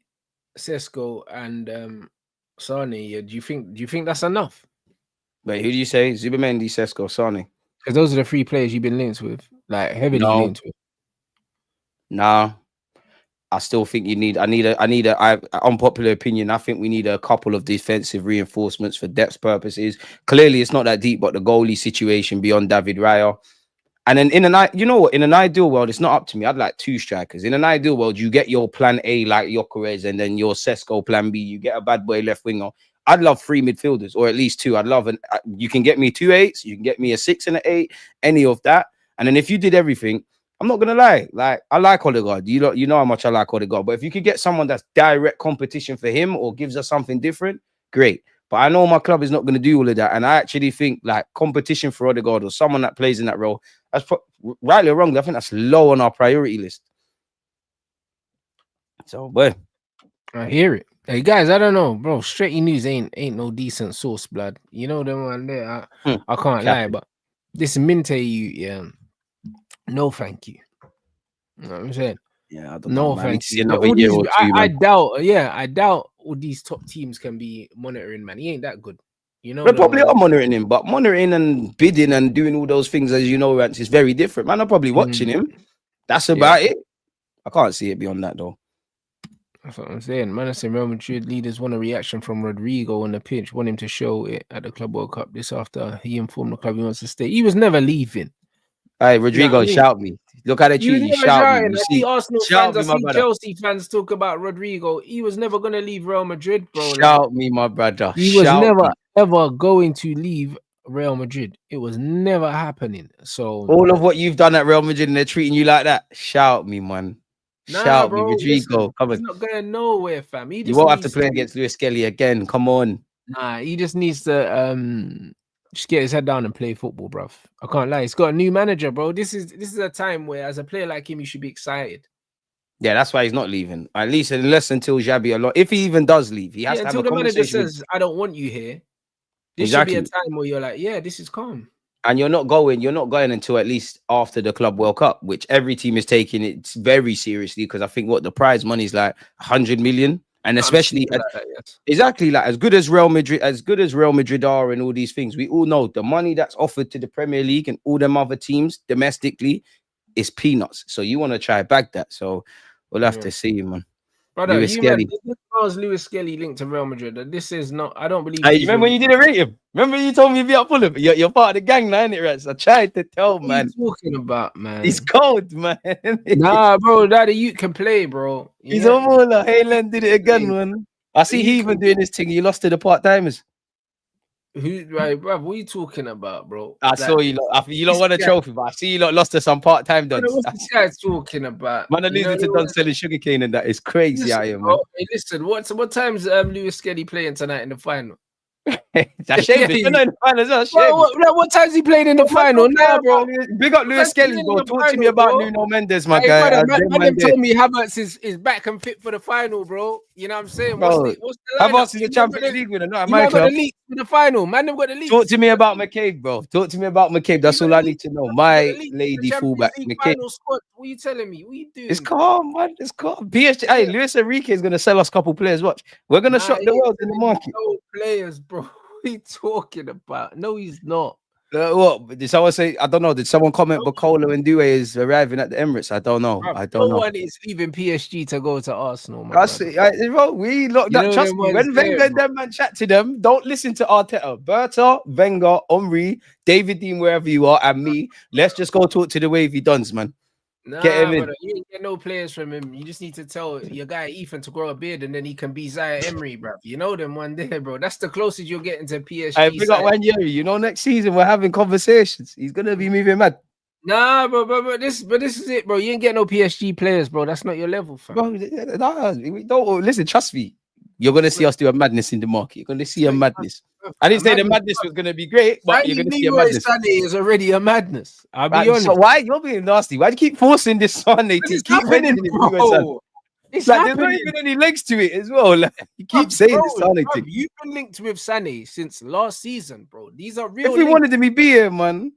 Sesko, and Sane, yeah, do you think that's enough? Wait, who do you say? Zubimendi, Sesko, Sane? Because those are the three players you've been linked with, like heavily linked with. Nah, I still think I need a unpopular opinion. I think we need a couple of defensive reinforcements for depth purposes. Clearly, it's not that deep, but the goalie situation beyond David Raya. And then in an ideal world, it's not up to me. I'd like two strikers. In an ideal world, you get your plan A like Gyökeres, and then your Sesko plan B. You get a bad boy left winger. I'd love 3 midfielders, or at least 2. I'd love you can get me 2 8s, you can get me a 6 and an 8, any of that. And then if you did everything, I'm not gonna lie, like, I like Odegaard. You know how much I like Odegaard. But if you could get someone that's direct competition for him or gives us something different, great. But I know my club is not going to do all of that. And I actually think like competition for Odegaard or someone that plays in that role, that's rightly or wrongly, I think that's low on our priority list. So, boy, I hear it. Hey guys, I don't know, bro. Straight news ain't no decent source, blood. You know them one there. I can't lie, but this Minte, no, thank you. You know what I'm saying? Yeah, I don't know, man. Thank you. I doubt all these top teams can be monitoring, man. He ain't that good. You know, they probably are monitoring him, but monitoring and bidding and doing all those things, as you know, Rants, is very different. Man, I'm probably watching him. That's about it. I can't see it beyond that, though. That's what I'm saying. Man, I say Real Madrid leaders want a reaction from Rodrigo on the pitch, want him to show it at the Club World Cup this after he informed the club he wants to stay. He was never leaving. Hey, Rodrigo, shout me. Look how they treat you. Shout me. I see Arsenal fans, I see Chelsea fans talk about Rodrigo. He was never going to leave Real Madrid, bro. Shout me, my brother. He was never, ever going to leave Real Madrid. It was never happening. So all of what you've done at Real Madrid and they're treating you like that, shout me, man. Shout me, bro. Rodrigo. Listen, Come he's on. not going nowhere, fam. He You just won't have to needs play against Lewis Skelly again. Come on. Nah, he just needs to just get his head down and play football, bruv. I can't lie. He's got a new manager, bro. This is a time where, as a player like him, you should be excited. Yeah, that's why he's not leaving. At least unless until Xabi alone. If he even does leave, he has to have until a the manager conversation. says, "I don't want you here." This Exactly. should be a time where you're like, "Yeah, this is calm." And you're not going until at least after the Club World Cup, which every team is taking it very seriously, because I think what the prize money is like 100 million. And especially like that, yes. exactly, like as good as Real Madrid are and all these things, we all know the money that's offered to the Premier League and all them other teams domestically is peanuts. So you want to try back that. So we'll have to see, man. Brother, Lewis Skelly. Lewis Skelly linked to Real Madrid. This is not. I don't believe. Hey, you remember when you didn't rate him? Remember you told me to be up full of it? You're part of the gang now, innit, Rants? I tried to tell, man. What are you talking about, man? He's cold, man. Nah, bro, that you can play, bro. He's a baller. Haaland did it again, man. I see he even doing this thing. He lost to the part-timers. Who, right, bro? What are you talking about, bro? I saw you lot. You don't want a trophy, but I see you lot lost to some part-time dons. What's this guy talking about? Man, I losing to dons selling sugarcane and that is crazy. Listen, out here, man. bro, hey, listen, what time's Lewis Skelly playing tonight in the final? That's shame. You're not in the final as well. What time's he playing in the final? Nah, bro. Big up Lewis Skelly, bro. Talk to me about Nuno Mendes, my guy. Man told me Havertz is back and fit for the final, bro. You know what I'm saying? Bro, what's the Havertz is the Champions League winner, not my club. club. The league for the final, man. They've got the league. Talk to me about McCabe, bro. Talk to me about McCabe. That's all I need to know. My lady fullback, McCabe. What are you telling me? What are you doing? It's calm, man. It's calm. PSG. Hey, Luis Enrique is gonna sell us a couple players. Watch. We're gonna shock the world in the market. No players, bro. What are you talking about? No, he's not. What did someone say? I don't know. Did someone comment Bacola and Doué is arriving at the Emirates? I don't know. I don't know. No one is leaving PSG to go to Arsenal, man. Bro, we look that. Trust me. When Wenger and them man chat to them, don't listen to Arteta, Berta, Wenger, Henry, David Dean, wherever you are, and me. Let's just go talk to the wavy dons, man. Nah, get him in. Brother, you ain't get no players from him. You just need to tell your guy Ethan to grow a beard and then he can be Zaire Emery, bro. You know them one day, bro. That's the closest you're getting to PSG. I pick up Wanyeri. You know, next season we're having conversations. He's gonna be moving mad. Nah, but this is it, bro. You ain't get no PSG players, bro. That's not your level, fam. Bro, we don't listen. Trust me. You're gonna see us do a madness in the market. You're gonna see a madness. I didn't say the madness was gonna be great, but you're gonna see a madness. Sunday is already a madness. I'll be honest. So why you're being nasty? Why do you keep forcing this Sunday to keep mentioning it? It's like there's not even any legs to it as well. Like, you keep saying this Sunday thing. You've been linked with Sané since last season, bro. These are real. If we wanted to be here, man.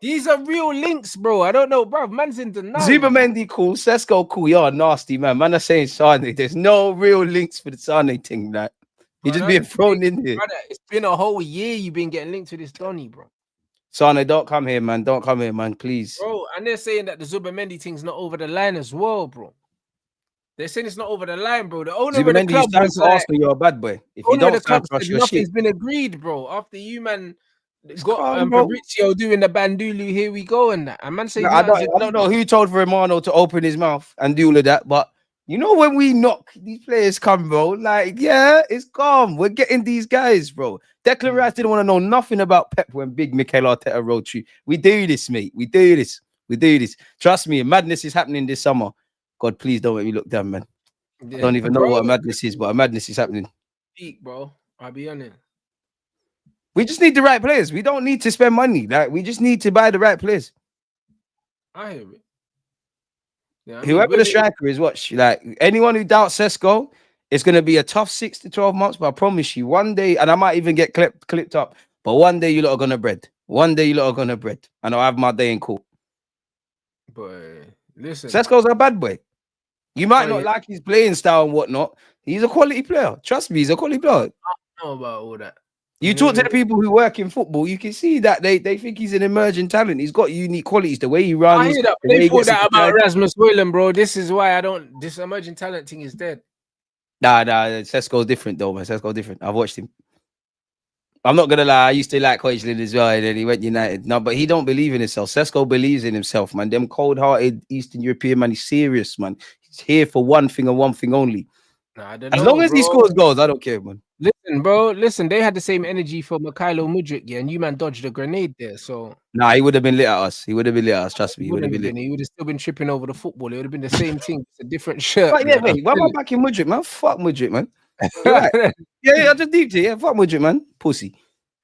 These are real links, bro. I don't know, bro. Man's in denial. Zubamendi cool, Sesko cool. You're nasty, man. Man are saying Sane. There's no real links for the Sane thing. Like, you're just being thrown in here. Brother, it's been a whole year you've been getting linked to this Donny, bro. Sane, don't come here, man. Don't come here, man. Please. Bro, and they're saying that the Zubamendi thing's not over the line as well, bro. They're saying it's not over the line, bro. The owner of the club was like, Arsenal, you're a bad boy. If you don't stand for us, nothing's been agreed, bro. After you, man, got Fabrizio doing the Bandulu, here we go, and that. And man saying, I don't know who told Romano to open his mouth and do all of that, but you know when we knock, these players come, bro. Like, yeah, it's calm. We're getting these guys, bro. Declan Rice didn't want to know nothing about Pep when big Mikel Arteta rode through. We do this, mate. We do this. We do this. Trust me, madness is happening this summer. God, please don't make me look down, man. Yeah, I don't even know what a madness is, but a madness is happening. Peak, bro. I'll be on it. We just need the right players. We don't need to spend money. Like, we just need to buy the right players. I hear it. Yeah, whoever the striker is, watch. Like, anyone who doubts Sesko, it's going to be a tough 6 to 12 months, but I promise you, one day, and I might even get clipped up, but one day you lot are going to bread. One day you lot are going to bread. And I'll have my day in court. But listen. Sesko's a bad boy. You might not like his playing style and whatnot. He's a quality player. Trust me, he's a quality player. I don't know about all that. You talk to the people who work in football, you can see that they think he's an emerging talent. He's got unique qualities, the way he runs. I hear that. They thought that about Rasmus Højlund, bro. This is why this emerging talent thing is dead. Nah, Sesko's different though, man. Sesko's different. I've watched him. I'm not gonna lie, I used to like Højlund as well, and then he went United. No, but he don't believe in himself. Sesko believes in himself, man. Them cold-hearted Eastern European man, he's serious, man. He's here for one thing and one thing only. Nah, I don't as long as he scores goals, I don't care, man. Listen, Listen, they had the same energy for Mikhailo Mudryk, yeah, and you man dodged a grenade there, so Nah, he would have been lit at us. He would have been lit at us. Trust me, he he would have wouldn't been have lit. been. He would have still been tripping over the football. It would have been the same thing. It's a different shirt. But yeah, blood, wait, why am I back in Mudryk, man? Fuck Mudryk, man. You're right. Yeah, I just deeped it. Yeah, fuck Mudryk, man. Pussy.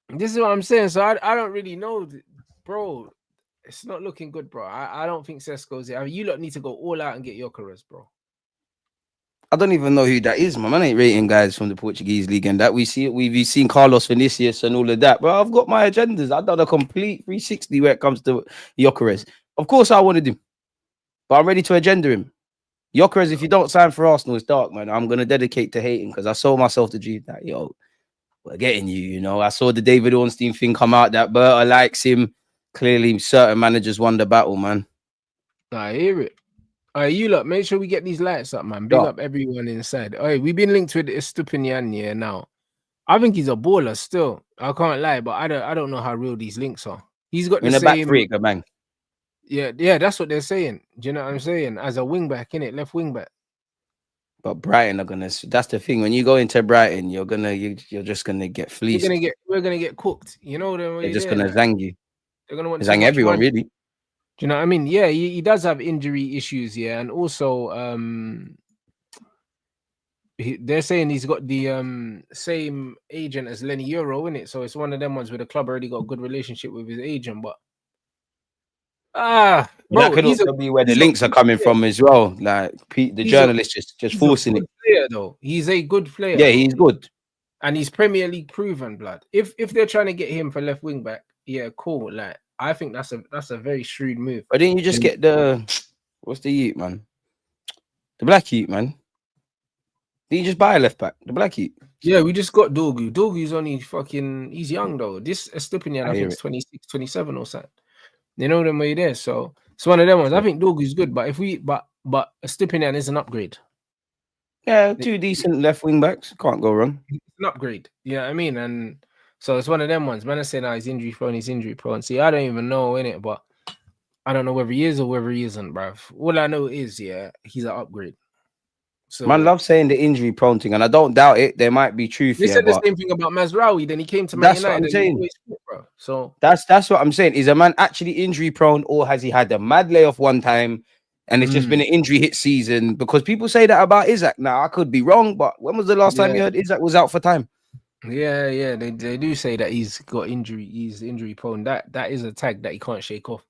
This is what I'm saying. So I don't really know, bro. It's not looking good, bro. I don't think Sesko's it. I mean, you lot need to go all out and get Gyökeres, bro. I don't even know who that is, man. I ain't rating guys from the Portuguese league and that. We've seen Carlos Vinicius and all of that. But I've got my agendas. I've done a complete 360 when it comes to Gyökeres. Of course, I wanted him, but I'm ready to agenda him. Gyökeres, if you don't sign for Arsenal, it's dark, man. I'm gonna dedicate to hating because I sold myself the dream that we're getting you. You know, I saw the David Ornstein thing come out that Berta likes him. Clearly, certain managers won the battle, man. I hear it. You lot, make sure we get these lights up, man. Big up everyone inside. We've been linked with Estupinian here now. I think he's a baller still. I can't lie, but I don't know how real these links are. He's got the same back three, man. Yeah, that's what they're saying. Do you know what I'm saying? As a wing back, innit? Left wing back. But Brighton are gonna. That's the thing. When you go into Brighton, you're just gonna get fleeced. We're gonna get cooked. You know them. They're just gonna zang you. They're gonna want to zang everyone, really. Do you know what I mean? Yeah, he does have injury issues, yeah, and also they're saying he's got the same agent as Lenny Euro, in it. So it's one of them ones where the club already got a good relationship with his agent, but bro, that could also be where the links are coming from as well. Like the journalist just forcing it. Player, though, he's a good player. Yeah, he's good, and he's Premier League proven, blood. If they're trying to get him for left wing back, yeah, cool. Like I think that's a very shrewd move. But then you just get what's the youth, man? The black youth, man. Did you just buy a left back? The black youth. Yeah, we just got Dorgu. Dorgu's only he's young though. This Estupinian, I think it's 26, 27 or something. You know them way there. So it's one of them ones. I think Dorgu's good, but but Estupinian is an upgrade. Yeah, two decent left wing backs. Can't go wrong. It's an upgrade. Yeah, I mean, and so it's one of them ones. Man, I say now he's injury prone. See, I don't even know in it, but I don't know whether he is or whether he isn't, bruv. All I know is, yeah, he's an upgrade. So man, love saying the injury prone thing, and I don't doubt it. There might be truth. They said the same thing about Mazraoui. Then he came to Man United. What I'm saying. Bro. So that's what I'm saying. Is a man actually injury prone, or has he had a mad layoff one time, and it's just been an injury hit season? Because people say that about Isaac. Now I could be wrong, but when was the last time you heard Isaac was out for time? Yeah, they do say that he's got injury. He's injury prone. That is a tag that he can't shake off.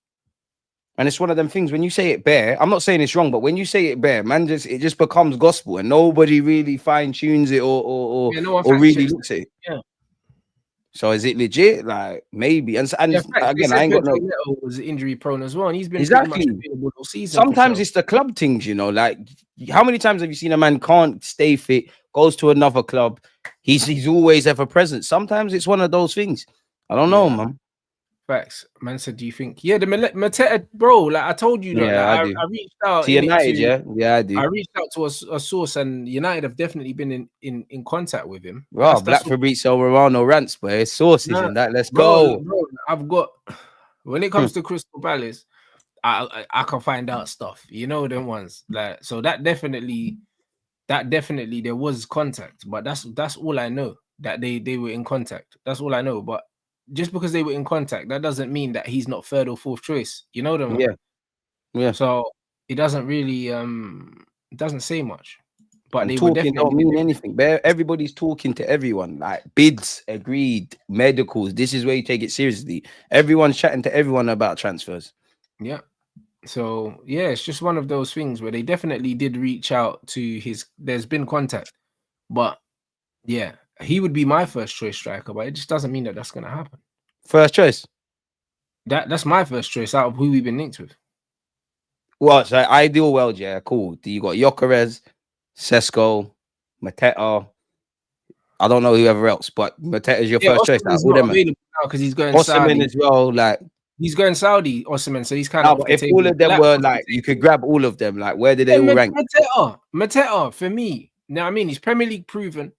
And it's one of them things when you say it bare, I'm not saying it's wrong, but when you say it bare, man, it just becomes gospel and nobody really fine tunes it or really looks at it. Yeah. So is it legit? Like maybe. And again, I ain't got no. Was injury prone as well, and he's been exactly all season. Sometimes it's the club things, you know. Like how many times have you seen a man can't stay fit, goes to another club, he's always ever present. Sometimes it's one of those things. I don't know, man. Facts. Man said, do you think? Yeah, the Mateta, bro, like I told you, I reached out to United, yeah, I do. I reached out to a source, and United have definitely been in contact with him. Wow, Black Fabrizio Romano Rants, boy, it's sources and that. Let's go. Bro, I've got, when it comes to Crystal Palace, I can find out stuff. You know them ones. Like, so that definitely there was contact, but that's all I know. That they were in contact. That's all I know. But just because they were in contact, that doesn't mean that he's not third or fourth choice. You know them? Yeah. So it doesn't really it doesn't say much. But they talking don't mean anything. Everybody's talking to everyone. Like bids, agreed, medicals. This is where you take it seriously. Everyone's chatting to everyone about transfers. Yeah. So yeah, it's just one of those things where they definitely did reach out to there's been contact, but yeah. He would be my first choice striker, but it just doesn't mean that that's going to happen. First choice? That's my first choice out of who we've been linked with. Well, so ideal world, yeah, cool. You got Gyökeres, Sesko, Mateta. I don't know whoever else, but Mateta is your first choice. He's not available now because he's going Saudi as well. Like he's going Saudi, Osimhen. So he's kind of. If all of them were like, you could grab all of them. Like, where did they all rank? Mateta for me. Now, I mean, he's Premier League proven.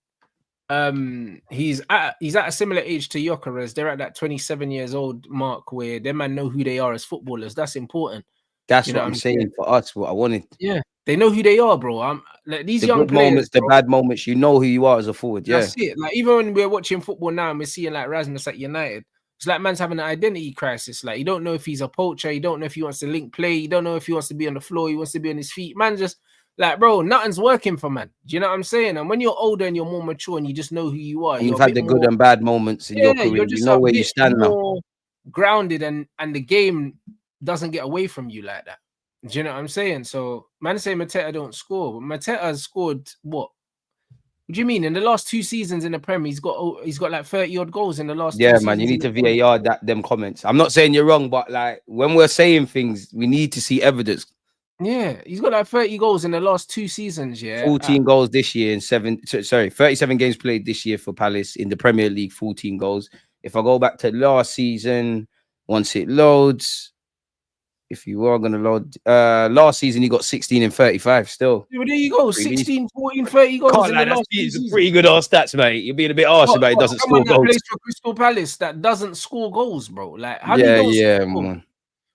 He's at a similar age to Gyökeres. They're at that 27 years old mark where them man know who they are as footballers. That's important. That's what I'm saying for us. What I wanted. Yeah, they know who they are, bro. Like these The young good players, moments, the bro, bad moments, you know who you are as a forward. Yeah. that's it. Like even when we're watching football now and we're seeing like Rasmus at United, it's like man's having an identity crisis. Like you don't know if he's a poacher, you don't know if he wants to link play, you don't know if he wants to be on the floor, he wants to be on his feet. Man, just like bro, nothing's working for man. Do you know what I'm saying? And when you're older and you're more mature and you just know who you are, And you're you've a had bit the good more, and bad moments in your yeah, career. you're You just know a where you bit stand now. more grounded and the game doesn't get away from you like that. Do you know what I'm saying? So man say Mateta don't score, but Mateta has scored what? What do you mean? In the last 2 seasons in the Premier, he's got like 30 odd goals in the last 2 Yeah, man, seasons. you in need the to Premier. VAR them comments. I'm not saying you're wrong, but like when we're saying things, we need to see evidence. Yeah, he's got like 30 goals in the last 2 seasons. Yeah, 14 goals this year in 37 games played this year for Palace in the Premier League, 14 goals. If I go back to last season, once it loads, if you are going to load, last season he got 16 and 35 still. well, there you go. Pretty 16, 14, 30 goals Can't in lie, the last 2 seasons. pretty good all stats, mate. You're being a bit harsh about it doesn't Someone score that goals. plays for Crystal Palace that doesn't score goals, bro. Like, how do you Yeah, don't yeah, score goals? man.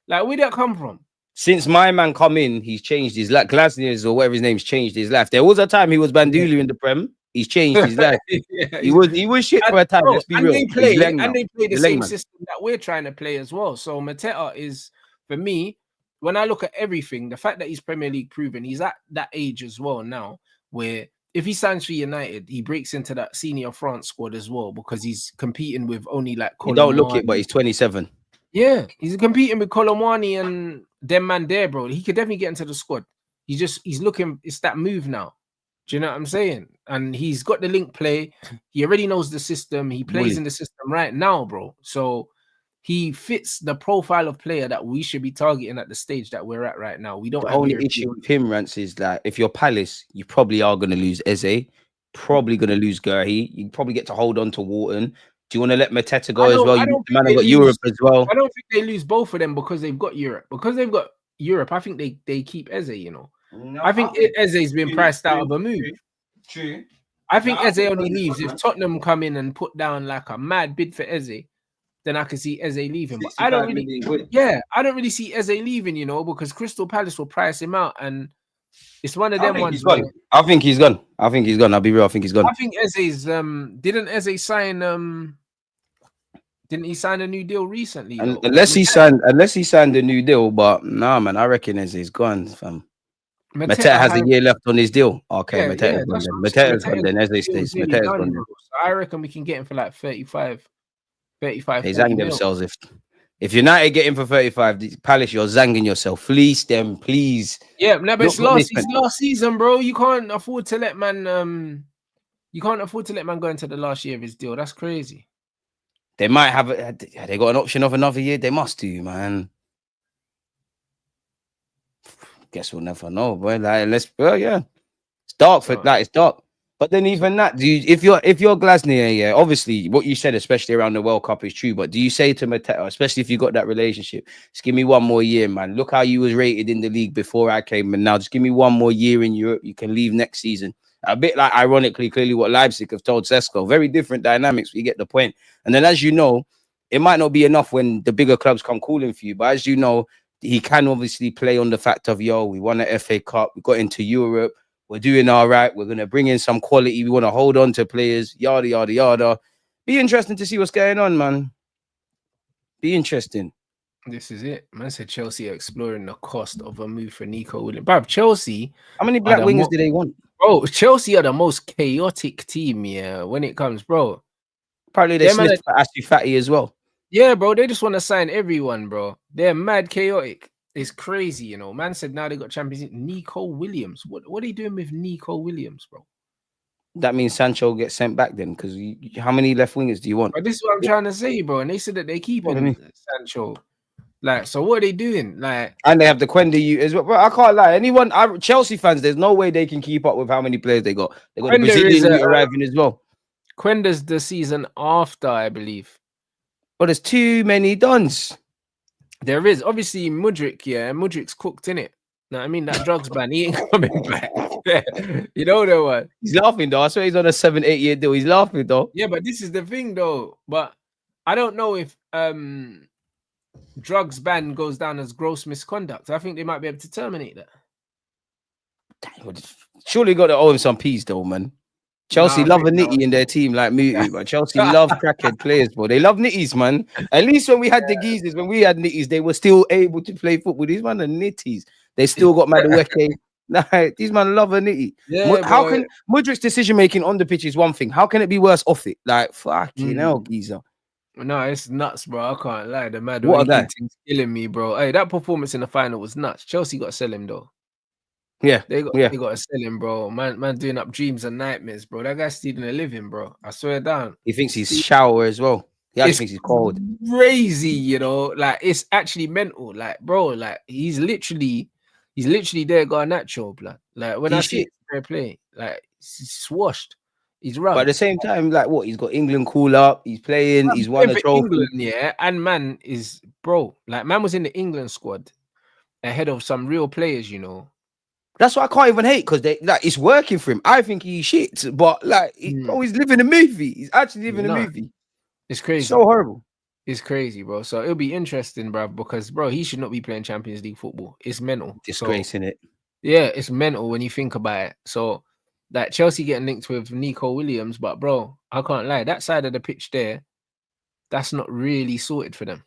Like, where'd that come from? Since my man come in, he's changed his life. Glasner's or whatever his name's changed his life. There was a time he was Bandulu in the Prem. He's changed his life. Yeah, He was shit for a time. bro, Let's be real. They But he's play Leng now. and they play the He's same Leng, man. system that we're trying to play as well. So Mateta is, for me, when I look at everything, the fact that he's Premier League proven, he's at that age as well now, where if he signs for United, he breaks into that senior France squad as well because he's competing with only like You don't look Colomwani. it, but he's 27. Yeah, he's competing with Colomwani and them man there, bro. He could definitely get into the squad. He's looking, it's that move now. Do you know what I'm saying? And he's got the link play. He already knows the system. He plays in the system right now, bro. So he fits the profile of player that we should be targeting at the stage that we're at right now. We don't The have only European. issue with him, Rants, is that if you're Palace, you probably are going to lose Eze, probably going to lose Gurhi. You probably get to hold on to Wharton. Do you want to let Mateta go as well? I don't The man think have got they Europe lose. as well. I don't think they lose both of them because they've got Europe. Because they've got Europe, I think they keep Eze, you know. No, I think Eze's been priced out of a move. True. I think Eze only leaves if Tottenham come in and put down like a mad bid for Eze. Then I can see Eze leaving. But I don't really, I don't really see Eze leaving, you know, because Crystal Palace will price him out, and it's one of them ones. I think he's gone. I think he's gone. I'll be real. I think he's gone. I think Eze's didn't Eze sign didn't he sign a new deal recently? Unless he signed a new deal, but nah, man, I reckon Eze's gone, fam. Mateta has a year left on his deal. Okay, yeah, Mateta's gone then. Mateta's gone then. Eze stays. Mateta's gone then. So I reckon we can get him for like 35. They 40 zang themselves if United get him for 35, Palace, you're zanging yourself. Fleece them, please. Yeah, no, but it's last season, bro. You can't afford to let man go into the last year of his deal. That's crazy. They might have they got an option of another year. They must do, man. Guess we'll never know, boy. Like, yeah. It's dark it's dark. But then even that, if you're Glasner, yeah, obviously what you said, especially around the World Cup, is true. But do you say to Mateta, especially if you got that relationship, just give me one more year, man. Look how you was rated in the league before I came, and now just give me one more year in Europe. You can leave next season. A bit like, ironically, clearly what Leipzig have told Sesko. Very different dynamics. We get the point. And then, as you know, it might not be enough when the bigger clubs come calling for you. But as you know, he can obviously play on the fact of, we won an FA Cup. We got into Europe. We're doing all right. We're going to bring in some quality. We want to hold on to players, yada, yada, yada. Be interesting to see what's going on, man. Be interesting. This is it. Man said Chelsea are exploring the cost of a move for Nico Williams. Bruv, Chelsea. How many black wingers do they want? Bro, Chelsea are the most chaotic team, yeah, when it comes, bro. Probably they sniffed for Ashley Fatty as well. Yeah, bro. They just want to sign everyone, bro. They're mad chaotic. It's crazy, you know. Man said now they got Champions League. Nico Williams. What are they doing with Nico Williams, bro? That means Sancho gets sent back then, because how many left wingers do you want? But this is what I'm trying to say, bro. And they said that they keeping Sancho. Like, so what are they doing? Like, and they have the Quenda as well. Bro, I can't lie. Chelsea fans, there's no way they can keep up with how many players they got. They got the Brazilian arriving as well. Quenda's the season after, I believe. But there's too many dons. There is obviously Mudryk, yeah. Mudryk's cooked, innit? Know what I mean? That drugs ban, he ain't coming back. You know that one. He's laughing though. I swear he's on a 7-8 year deal. He's laughing though. Yeah, but this is the thing though. But I don't know if drugs ban goes down as gross misconduct. I think they might be able to terminate that. Surely got to owe him some peas though, man. Chelsea love a nitty in their team like Mutu, but Chelsea love crackhead players, bro. They love nitties, man. At least when we had the geezers, when we had nitties, they were still able to play football. These man are nitties. They still got Madueke. Nah, these man love a nitty. Yeah, How bro. can Mudrik's decision making on the pitch is one thing? How can it be worse off it? Like fucking hell, geezer. No, it's nuts, bro. I can't lie. The What a guy. thing's killing me, bro. Hey, that performance in the final was nuts. Chelsea got to sell him though. Yeah, They got to sell him, bro. Man doing up dreams and nightmares, bro. That guy's stealing a living, bro. I swear down. He thinks he's shower as well. He actually thinks he's cold. Crazy, you know. Like it's actually mental. Like, bro, like he's literally there got a natural blood. Like when I see fair play, like he's swashed. He's rubbed. But at the same time, like what? He's got England call up. He's playing. He's won a trophy. England, yeah, and man is bro. Like man was in the England squad ahead of some real players, you know. That's why I can't even hate because they like it's working for him. I think he's shit, but like bro, he's living a movie. He's actually living a movie. It's crazy. So horrible. It's crazy, bro. So it'll be interesting, bro, because bro, he should not be playing Champions League football. It's mental. Disgracing it. Yeah, it's mental when you think about it. So like Chelsea getting linked with Nico Williams, but bro, I can't lie. That side of the pitch there, that's not really sorted for them.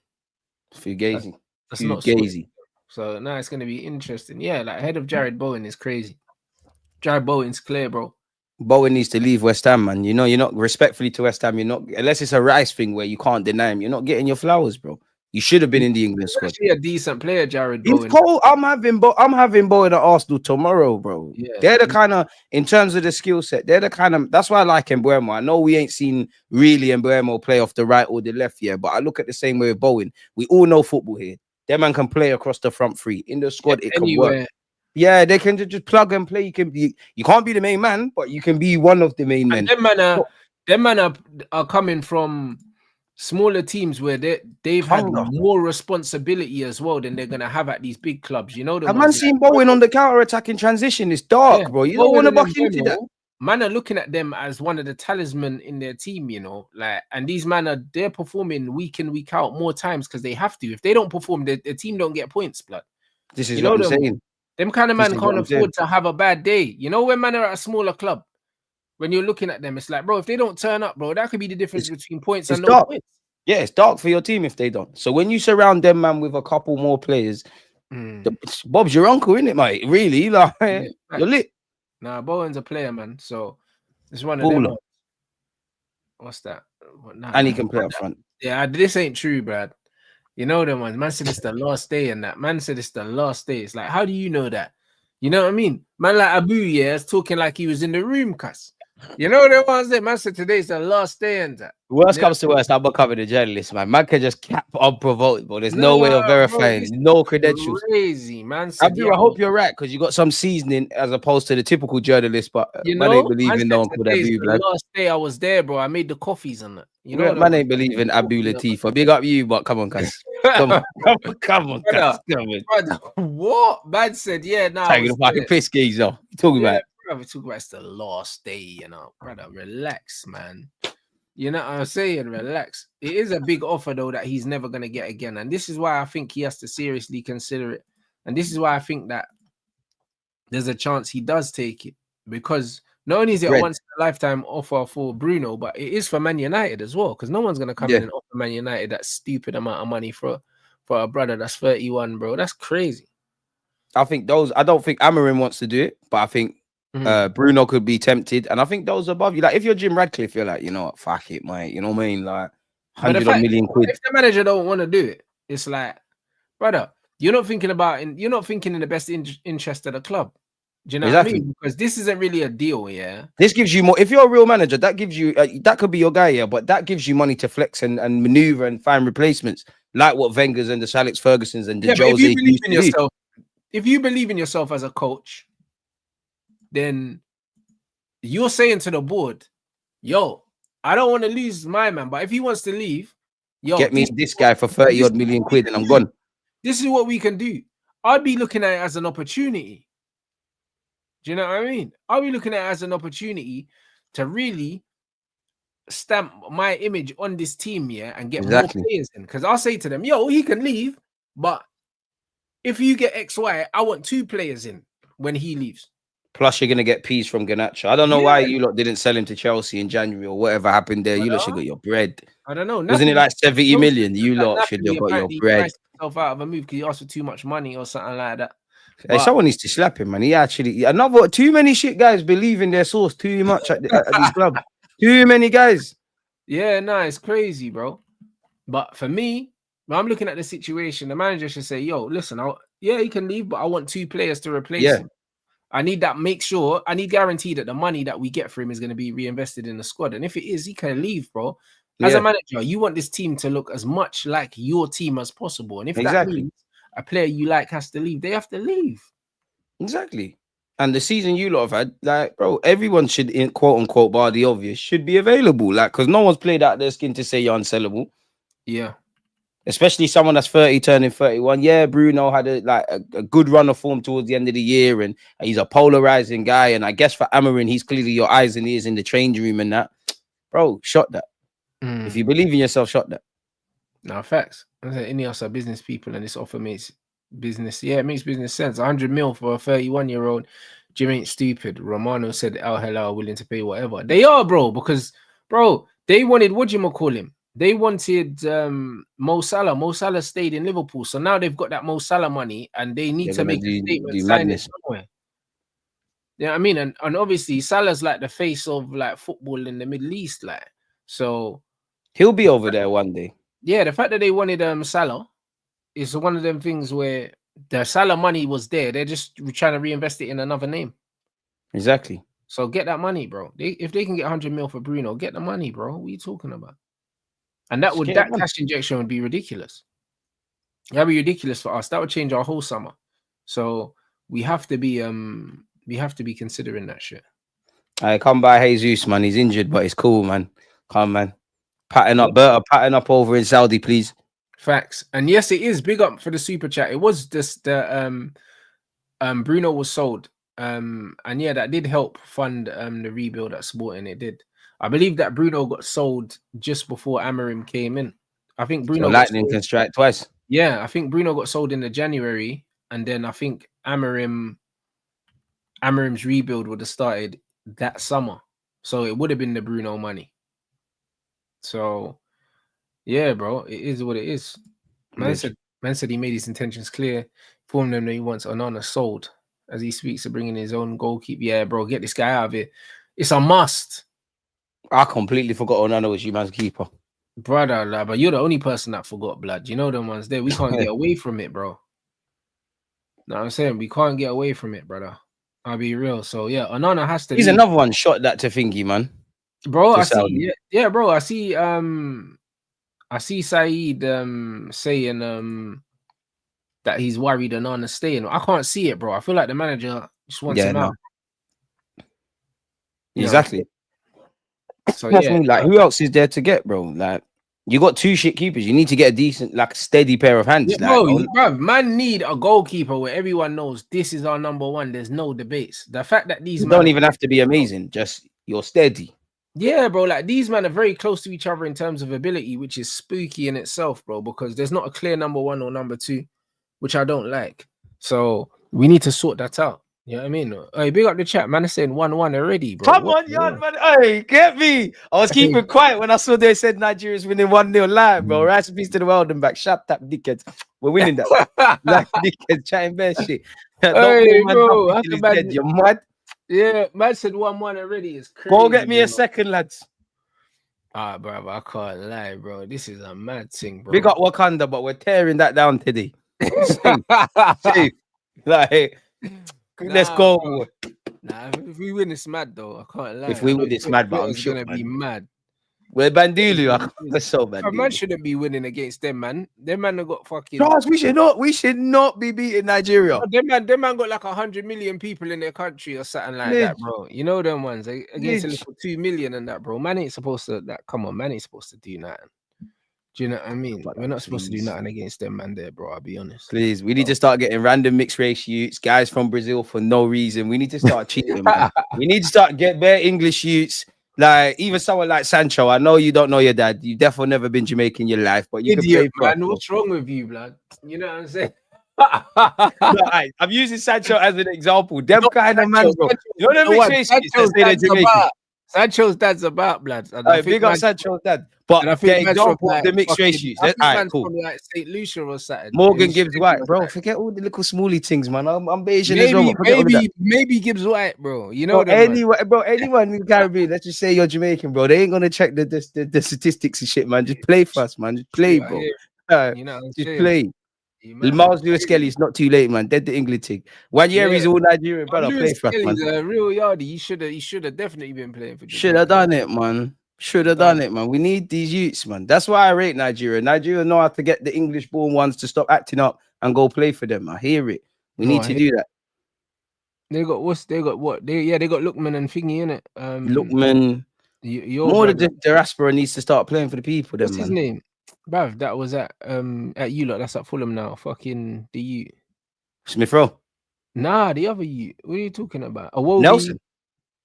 Fugazi. That's not Fugazi. So now it's gonna be interesting. Yeah, like head of Jared Bowen is crazy. Jared Bowen's clear, bro. Bowen needs to leave West Ham, man. You know, you're not respectfully to West Ham. You're not, unless it's a Rice thing where you can't deny him. You're not getting your flowers, bro. You should have been in the England squad. Actually, a decent player, Jared Bowen. I'm having Bowen at Arsenal tomorrow, bro. Yeah. They're the kind of, in terms of the skill set, they're the kind of. That's why I like Mbeumo. I know we ain't seen really Mbeumo play off the right or the left yet, but I look at the same way with Bowen. We all know football here. That man can play across the front three in the squad. It can work. Yeah, they can just plug and play. You can't be the main man, but you can be one of the main men. Them man are coming from smaller teams where they've had more responsibility as well than they're gonna have at these big clubs. You know, the man seen Bowen on the counter-attacking transition. It's dark, bro. You don't want to buck into that. Man are looking at them as one of the talisman in their team, you know, like, and these man they're performing week in, week out more times because they have to. If they don't perform, the team don't get points, blood. This is what I'm saying. Them kind of man can't afford to have a bad day. You know, when man are at a smaller club, when you're looking at them, it's like, bro, if they don't turn up, bro, that could be the difference between points and no points. Yeah, it's dark for your team if they don't. So when you surround them, man, with a couple more players, Bob's your uncle, isn't it, mate? Really? Like, you're lit. Nah, Bowen's a player, man. So it's one of them. What's that? And he can play up front. Yeah, this ain't true, Brad. You know them ones. Man said it's the last day and that. Man said it's the last day. It's like, how do you know that? You know what I mean? Man like Abu, yeah, is talking like he was in the room, cuss. You know the ones that man said today's the last day and that. Worst comes to worst, I'm becoming a journalist, man. Man can just cap unprovoked, but there's no way of verifying, no credentials. Crazy, man. Said, Abu, I hope you're right because you got some seasoning as opposed to the typical journalist, but you man ain't believing no one called Abu. The last day I was there, bro. I made the coffees and that. You know, man ain't believing Abu Latif. Big up you, but come on, guys. Come on, guys. What? Man said, yeah, now. Taking a fucking piss, geezer. You talking about? We're talking about it's the last day, you know, brother. Relax, man. You know what I'm saying? Relax. It is a big offer, though, that he's never going to get again. And this is why I think he has to seriously consider it. And this is why I think that there's a chance he does take it. Because not only is it a once-in-a-lifetime offer for Bruno, but it is for Man United as well. Because no one's going to come in and offer Man United that stupid amount of money for a brother that's 31, bro. That's crazy. I think I don't think Amorim wants to do it, but I think Bruno could be tempted, and I think those above you, like if you're Jim Radcliffe, you're like, you know what, fuck it, mate. You know what I mean? Like 100 million quid. If the manager don't want to do it, it's like, brother, you're not thinking in the best interest of the club. Do you know what I mean? Because this isn't really a deal, yeah. This gives you more. If you're a real manager, that gives you that could be your guy, yeah. But that gives you money to flex and maneuver and find replacements, like what Wenger's and the Alex Fergusons and the Jose. If you believe in yourself, if you believe in yourself as a coach, then you're saying to the board, yo, I don't want to lose my man, but if he wants to leave, yo, get me this guy for 30 odd million quid and I'm gone. This is what we can do. I'd be looking at it as an opportunity. Do you know what I mean? I'll be looking at it as an opportunity to really stamp my image on this team, yeah, and get more players in. Because I'll say to them, yo, he can leave, but if you get XY, I want 2 players in when he leaves. Plus, you're gonna get peas from Garnacho. I don't know why you lot didn't sell him to Chelsea in January or whatever happened there. You lot should get your bread. I don't know. Wasn't it like 70 million? You lot should have got your bread. Priced himself out of a move because he asked for too much money or something like that. Hey, someone needs to slap him, man. He actually another too many shit guys believe in their source too much at these clubs. Too many guys. Yeah, no, it's crazy, bro. But for me, when I'm looking at the situation, the manager should say, "Yo, listen, he can leave, but I want 2 players to replace him. I need that. I need guarantee that the money that we get for him is going to be reinvested in the squad. And if it is, he can leave, bro. As a manager, you want this team to look as much like your team as possible. And if that means a player you like has to leave, they have to leave. Exactly. And the season you lot have had, like, bro, everyone should, in quote unquote, bar the obvious, should be available. Like, because no one's played out their skin to say you're unsellable. Yeah. Especially someone that's 30 turning 31. Yeah, Bruno had a good run of form towards the end of the year, and he's a polarizing guy. And I guess for Amarin, he's clearly your eyes and ears in the changing room and that. Bro, shot that. If you believe in yourself, shot that. No, facts. Any of us are business people, and this offer makes business. Yeah, it makes business sense. 100 mil for a 31-year-old. Jim ain't stupid. Romano said Al Hilal are willing to pay whatever. They are, bro, because, bro, they wanted, what do you call him? They wanted Mo Salah. Mo Salah stayed in Liverpool. So now they've got that Mo Salah money and they need to make a statement, sign it somewhere. You know what I mean? And obviously Salah's like the face of like football in the Middle East. Like, so he'll be over there one day. Yeah, the fact that they wanted Salah is one of them things where the Salah money was there. They're just trying to reinvest it in another name. Exactly. So get that money, bro. If they can get 100 mil for Bruno, get the money, bro. What are you talking about? And that cash injection would be ridiculous. That'd be ridiculous for us. That would change our whole summer. So we have to be considering that shit. I come by Jesus, man. He's injured, but it's cool, man. Come, man. Patting up, Berta, patting up over in Saudi, please. Facts. And yes, it is big up for the super chat. It was just the Bruno was sold. And yeah, that did help fund the rebuild at Sporting. It did. I believe that Bruno got sold just before Amarim came in. I think Bruno lightning can strike twice. Yeah, I think Bruno got sold in the January, and then I think Amarim's rebuild would have started that summer. So it would have been the Bruno money. So yeah, bro, it is what it is. Man said he made his intentions clear, informed them that he wants Onana sold as he speaks of bringing his own goalkeeper. Yeah, bro, get this guy out of it. It's a must. I completely forgot Onana was you man's keeper. Brother, like, but you're the only person that forgot, blood. You know them ones there. We can't get away from it, bro. Know what I'm saying? We can't get away from it, brother. I'll be real. So yeah, Onana has to. He's another one shot that to thingy, man. Bro, I see. Yeah, bro. I see Saeed saying that he's worried Onana's staying. I can't see it, bro. I feel like the manager just wants him out. Exactly. So that's me. Like, who else is there to get, bro? Like, you got 2 shit keepers. You need to get a decent, like, steady pair of hands. Yeah, bro, man, need a goalkeeper where everyone knows this is our number one. There's no debates. The fact that these don't even have to be amazing. Just you're steady. Yeah, bro. Like, these men are very close to each other in terms of ability, which is spooky in itself, bro. Because there's not a clear number 1 or number 2, which I don't like. So we need to sort that out. You know what I mean? Hey, big up the chat, man. They're saying 1-1 already, bro. Come on, Jan, man. Hey, get me. I was keeping quiet when I saw they said Nigeria's winning 1-0 live, bro. Rest in peace to the world and back. Shut up, dickheads. We're winning that. Like, dickheads chatting bare shit. Hey, bro. You're mad. Yeah, man said 1-1 already. It's crazy. Go get me a second, lads. Bro, I can't lie, bro. This is a mad thing, bro. Big up Wakanda, but we're tearing that down today. Like, let's go. Bro. Nah, if we win, it's mad though. I can't lie. If we win, it's mad, but I'm sure it's gonna be mad. We're Bandilu. That's so bad. Man shouldn't be winning against them, man. Them man have got fucking. Charles, we should not be beating Nigeria. Them man got like 100 million people in their country or something like that, bro. You know them ones against a little 2 million and that, bro. Man ain't supposed to. Come on, man ain't supposed to do nothing. Do you know what I mean? We're not supposed to do nothing against them, man. There, bro. I'll be honest. Please, we need to start getting random mixed race youths, guys from Brazil for no reason. We need to start cheating, man. We need to start get bare English youths. Like, even someone like Sancho. I know you don't know your dad. You definitely never been Jamaican in your life, but you Idiot, can play man. What's wrong with you, blood? You know what I'm saying? No, I'm using Sancho as an example. Them kind of man, bro. You know the mixed race kids that say they're Jamaican. Sancho's dad's about blood. And All right, big up Sancho's dad. But I think the example of the mixed race youth. All right, cool. From like St. Lucia or something. Morgan Gibbs White, bro. Forget all the little smally things, man. I'm Asian as well. Maybe Gibbs White, bro. You know, anyone in the Caribbean, let's just say you're Jamaican, bro. They ain't gonna check the statistics and shit, man. Just play for us, man. Just play, bro. You know, just play. Miles Lewis Kelly, it's not too late, man. Dead the England thing. 1 year he's all Nigerian, brother. Play for us, man. He's a real yardie. He should have definitely been playing for. Should have done it, man. Should have done it, man. We need these youths, man. That's why I rate Nigeria. Nigeria know how to get the English-born ones to stop acting up and go play for them. I hear it. We need to do that. They got what? They got Lookman and Thingy in it. Lookman. More of the diaspora needs to start playing for the people. What's his name? Bruv, that was at you lot. That's at Fulham now. Fucking the you. Smith Rowe. Nah, the other you. What are you talking about? Nelson.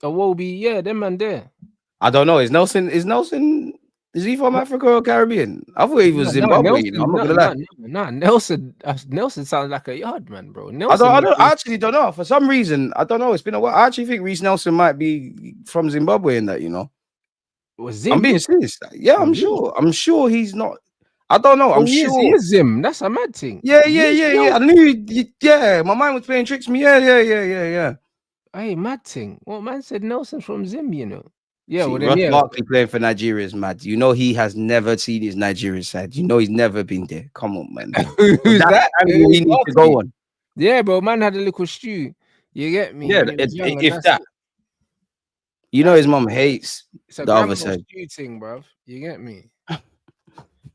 Yeah, them man there. I don't know. Is Nelson? Is he from Africa or Caribbean? I thought he was Zimbabwe. I'm not gonna lie. Nah, Nelson sounds like a yard man, bro. Nelson, I actually don't know. For some reason, I don't know. It's been a while. I actually think Reece Nelson might be from Zimbabwe in that, you know. I'm being serious. Yeah, I'm sure. I'm sure he's not. I don't know. I'm sure he is Zim. That's a mad thing. Yeah. I knew. Yeah, my mind was playing tricks me. Yeah. Hey, mad thing. Well, man said Nelson's from Zim, you know. Yeah, see, Ross Barkley playing for Nigeria is mad. You know he has never seen his Nigerian side. You know he's never been there. Come on, man. Who's that? We need to go on. Yeah, bro. Man had a little stew. You get me? Yeah, if that. You know his mom hates the other side. Stew thing, bro. You get me?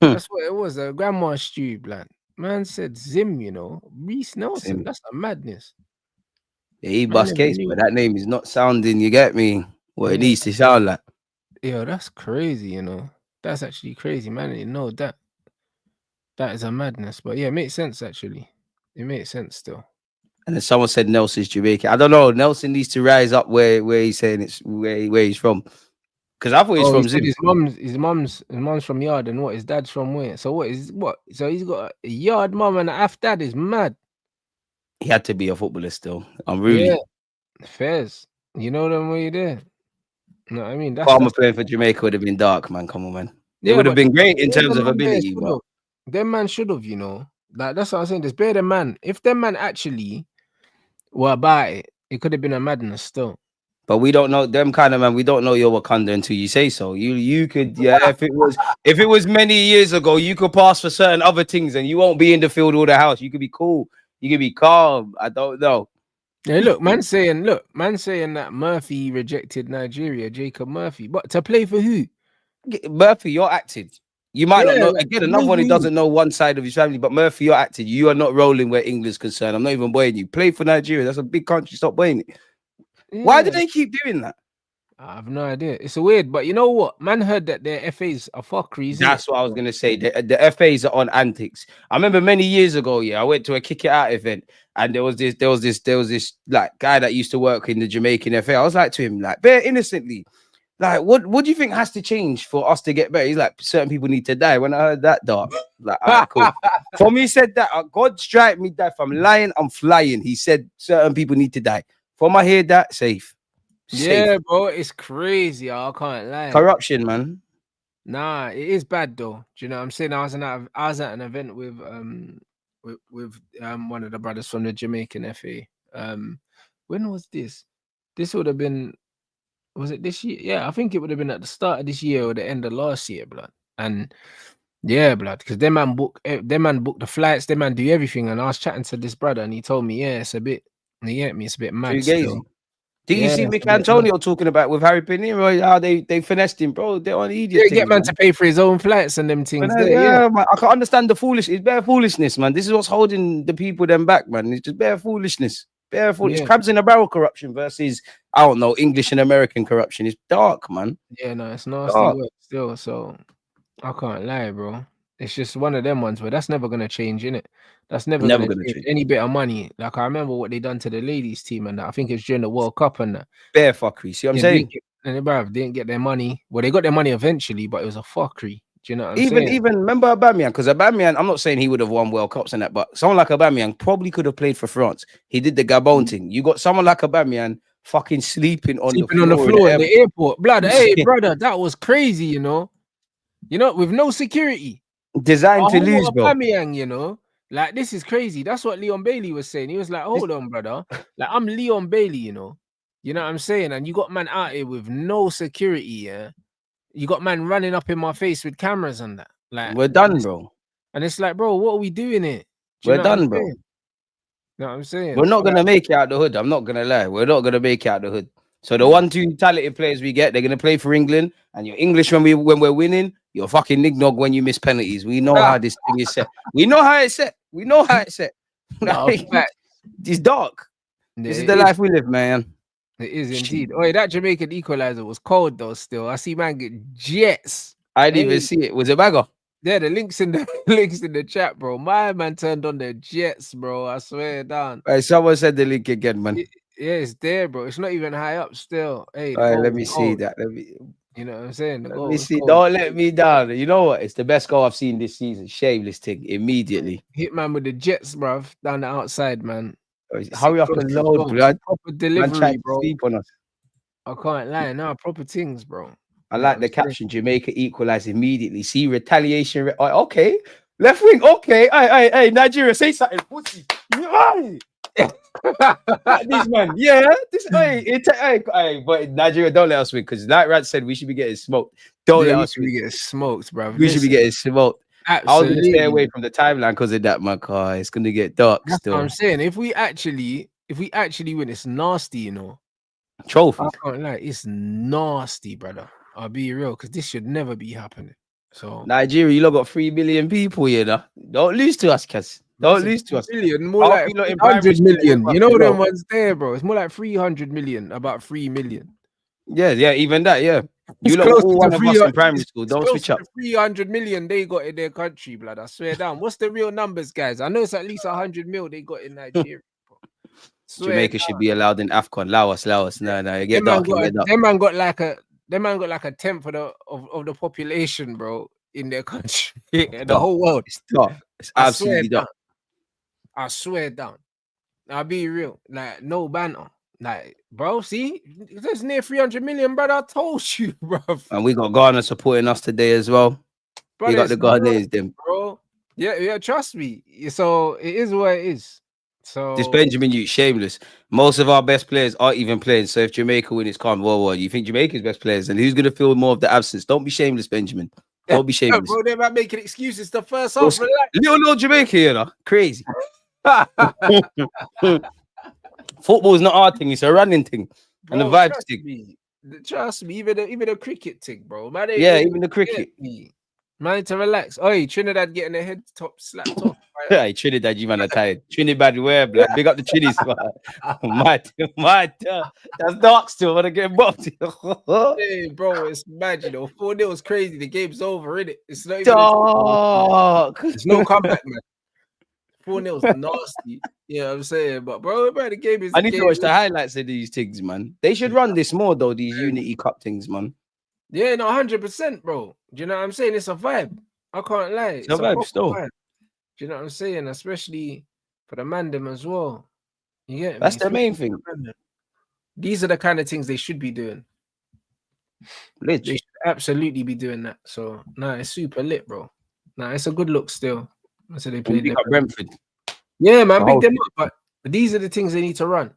That's what it was. A grandma stew, blood. Man said Zim, you know. Reece Nelson. Zim. That's a madness. Yeah, he bust case, but that name is not sounding. You get me? What it needs to sound like. Yo, that's crazy, you know. That's actually crazy, man. I didn't know that. That is a madness. But yeah, it makes sense, actually. It makes sense still. And then someone said Nelson's Jamaican. I don't know. Nelson needs to rise up where he's saying it's where he's from. Because I thought he's from Zim. His mom's from Yard, and what? His dad's from where? So what? So he's got a Yard mom and a half dad. Is mad. He had to be a footballer still. I'm really. Yeah. Fairs. You know them way there. No, I mean that's Palmer playing for Jamaica would have been dark, man. Come on, man. It would have been great in terms of ability. Them man should have, you know. Like that's what I'm saying. There's better man. If them man actually were about it, it could have been a madness still. But we don't know them kind of man. We don't know your Wakanda until you say so. You could, yeah. If it was many years ago, you could pass for certain other things, and you won't be in the field or the house. You could be cool. You could be calm. I don't know. Yeah, man saying that Murphy rejected Nigeria, Jacob Murphy, but to play for who? Murphy, you're acted. You might not know. Again, another one who doesn't know one side of his family, but Murphy, you're acted. You are not rolling where England's concerned. I'm not even buying you. Play for Nigeria. That's a big country. Stop buying it. Yeah. Why do they keep doing that? I have no idea. It's weird, but you know what? Man heard that their FAs are fuckery. That's what I was gonna say. The FAs are on antics. I remember many years ago. Yeah, I went to a kick it out event, and there was this like guy that used to work in the Jamaican FA. I was like to him, like, very innocently, like, what do you think has to change for us to get better? He's like, certain people need to die. When I heard that, dog, like, all right, cool. From he said that, God strike me that if I'm lying, I'm flying. He said certain people need to die. From I hear that, safe. Yeah, bro, it's crazy. I can't lie. Corruption, man. Nah, it is bad though. Do you know what I'm saying? I was at an event with one of the brothers from the Jamaican FA. When was this? This would have been, was it this year? Yeah, I think it would have been at the start of this year or the end of last year, blood. And yeah, blood, because them man book the flights, them man do everything. And I was chatting to this brother, and he told me, yeah, it's a bit mad. Do you see Mick Antonio talking about with Harry Pinero how they finessed him, bro? They're on idiot. Yeah, get man to pay for his own flights and them things. Man, I can't understand the foolish. It's bare foolishness, man. This is what's holding the people them back, man. It's just bare foolishness. It's crabs in a barrel corruption versus, I don't know, English and American corruption. It's dark, man. Yeah, no, it's nasty work still. So I can't lie, bro. It's just one of them ones where that's never gonna change, innit? That's never gonna change any bit of money. Like I remember what they done to the ladies team and that. I think it's during the World Cup and that. Bare fuckery. See what I'm saying? And they didn't get their money. Well, they got their money eventually, but it was a fuckery. Do you know what I'm Even saying? remember Aubameyang, because Aubameyang, I'm not saying he would have won World Cups and that, but someone like Aubameyang probably could have played for France. He did the Gabon thing. You got someone like Aubameyang fucking sleeping on the floor in the airport. Blood, hey, brother, that was crazy, you know. You know, with no security. Designed to lose, bro. Aubameyang, you know. Like, this is crazy. That's what Leon Bailey was saying. He was like, hold on, brother. Like, I'm Leon Bailey, you know. You know what I'm saying? And you got man out here with no security, yeah. You got man running up in my face with cameras and that. Like, We're done, bro. And it's like, bro, what are we doing here? We're done, bro. You know what I'm saying? We're not gonna make it out the hood. I'm not gonna lie. We're not gonna make it out the hood. So the 1-2 talented players we get, they're gonna play for England. And you're English when we're winning. You're fucking nignog when you miss penalties. We know how this thing is set. We know how it's set. We know how it's set. It's dark. This is the life we live, man. It is indeed. Oh, that Jamaican equalizer was cold though. Still, I see man get jets. I didn't even see it. Was it bagger? Yeah, the links in the chat, bro. My man turned on the jets, bro. I swear down. Right, someone said the link again, man. Yeah, it's there, bro. It's not even high up still. Hey, let me see that. You know what I'm saying? Let me see. Don't let me down. You know what? It's the best goal I've seen this season. Shameless thing. Immediately. Hit man with the jets, bro. Down the outside, man. Hurry up and load, blood. Proper delivery, bro. Sleep on us. I can't lie. No, proper things, bro. I like the caption. Jamaica equalize immediately. See retaliation. Okay. Left wing. Okay. Hey, Nigeria, say something. Pussy. This man. Yeah. This. But Nigeria, don't let us win, because like Rants said, we should be getting smoked. Don't let us be getting smoked, bro. We should be getting smoked. Absolutely. I was gonna stay away from the timeline because of that, my car. It's gonna get dark. That's still. what I'm saying. If we actually win, it's nasty, you know. Trophy. I can't lie, it's nasty, brother. I'll be real, because this should never be happening. So Nigeria, you lot got 3 million people, you know. Don't lose to us, cuz. Don't lose to us. More like 100 million. You know them ones there, bro. It's more like 300 million, about 3 million. Yeah, even that, yeah. You look all one of us in primary school. Don't switch up. 300 million they got in their country, blood. I swear down. What's the real numbers, guys? I know it's at least 100 mil they got in Nigeria. Jamaica should be allowed in AFCON. Laos. No, you get dark. Them man got like a tenth of the population, bro, in their country. In the whole world. It's dark. It's absolutely dark. I swear down. I'll be real. Like, no banter. Like, bro, see, there's near 300 million, brother. I told you, bro. And we got Ghana supporting us today as well. Bro, we got the Ghanaians, them, bro. Yeah, trust me. So it is what it is. So this Benjamin, you shameless. Most of our best players aren't even playing. So if Jamaica win, it's calm. Well, you think Jamaica's best players, and who's gonna feel more of the absence? Don't be shameless, Benjamin. Don't be shameless. Bro, they're about making excuses the first half. Little Jamaica, you know, crazy. Football is not our thing; it's a running thing, bro, and the vibes thing. Trust me, even a cricket thing, bro. Man, even the cricket. Man, to relax. Oh, Trinidad getting their head slapped off. Hey, Trinidad, you man are tired. Trinidad, where black? Big up the Trinis, mad. That's dark still. Wanna get boxed? Hey, bro, it's mad. You know, 4-0 is crazy. The game's over, innit? It's not even dark. There's no comeback, man. 4-0 is nasty. You know what I'm saying? But bro, the game is. I need to watch the highlights of these things, man. They should run this more though. These Unity Cup things, man. Yeah, no, 100%, bro. Do you know what I'm saying? It's a vibe. I can't lie. It's a vibe still. Vibe. Do you know what I'm saying? Especially for the mandem as well. You get me? That's the main thing. These are the kind of things they should be doing. They should absolutely be doing that. So, it's super lit, bro. It's a good look still. So they played Brentford. Yeah, man, big them up. But these are the things they need to run.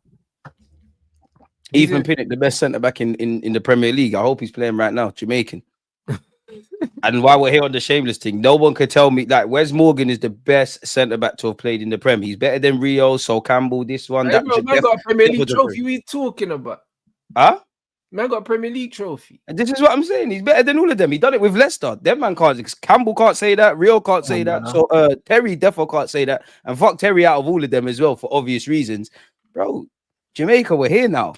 Ethan Pinnock, the best centre back in the Premier League. I hope he's playing right now. Jamaican. And while we're here on the shameless thing, no one could tell me that Wes Morgan is the best centre back to have played in the Prem. He's better than Rio, Sol Campbell, this one. Hey, man got a Premier League trophy. We talking about? Huh? Man got a Premier League trophy. And this is what I'm saying. He's better than all of them. He done it with Leicester. Them man can't. Campbell can't say that. Rio can't say that. Man. So Terry defo can't say that. And fuck Terry out of all of them as well for obvious reasons. Bro, Jamaica, we're here now.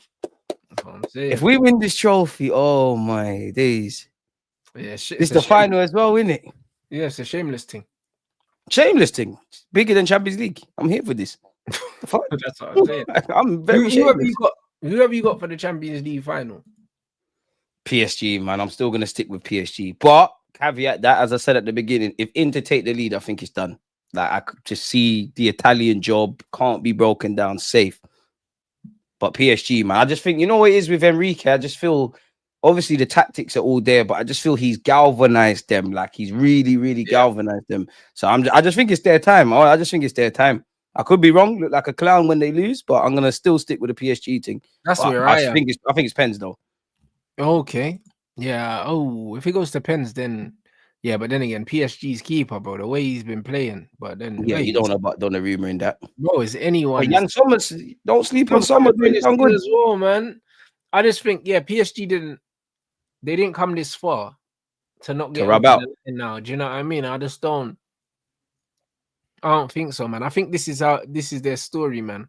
If we win this trophy, oh my days. Yeah, it's the final as well, isn't it? Yeah, it's a shameless thing. Shameless thing. Bigger than Champions League. I'm here for this. That's what I'm saying. I'm very shameless. Who have you got for the Champions League final? PSG, man. I'm still gonna stick with PSG. But caveat that, as I said at the beginning, if Inter take the lead, I think it's done. Like I could just see the Italian job can't be broken down safe. But PSG, man, I just think, you know what it is with Enrique? I just feel, obviously the tactics are all there, but I just feel he's galvanized them. Like he's really, really galvanized them. So I just think it's their time. I just think it's their time. I could be wrong, look like a clown when they lose, but I'm gonna still stick with the PSG thing. That's But where I I am. think it's Pens though. Okay. Yeah. Oh, if it goes to Pens, then yeah. But then again, PSG's keeper, bro, the way he's been playing. But then, Yeah, you don't know about Donnarumma in that. bro, is anyone? But Jan Sommer's, don't sleep on Sommer doing it good as well, man. I just think, yeah, PSG didn't come this far to not get rub out. now. Do you know what I mean? I don't think so, man. I think this is their story, man.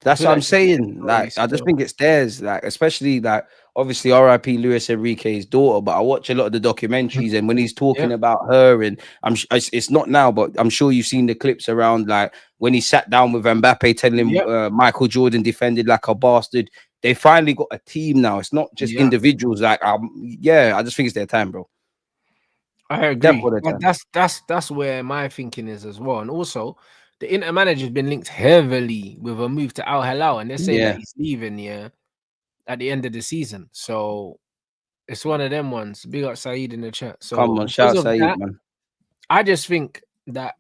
That's what I'm saying. Like, I just think it's theirs. Like, especially like obviously R.I.P. Luis Enrique's daughter. But I watch a lot of the documentaries, and when he's talking about her, and it's not now, but I'm sure you've seen the clips around like when he sat down with Mbappe, telling him Michael Jordan defended like a bastard. They finally got a team now. It's not just individuals. Like, I just think it's their time, bro. I agree. That's where my thinking is as well, and also. The Inter manager's been linked heavily with a move to Al Hilal, and they're saying that he's leaving at the end of the season. So it's one of them ones. Big up Saeed in the chat. So come on, shout Saeed, man. I just think that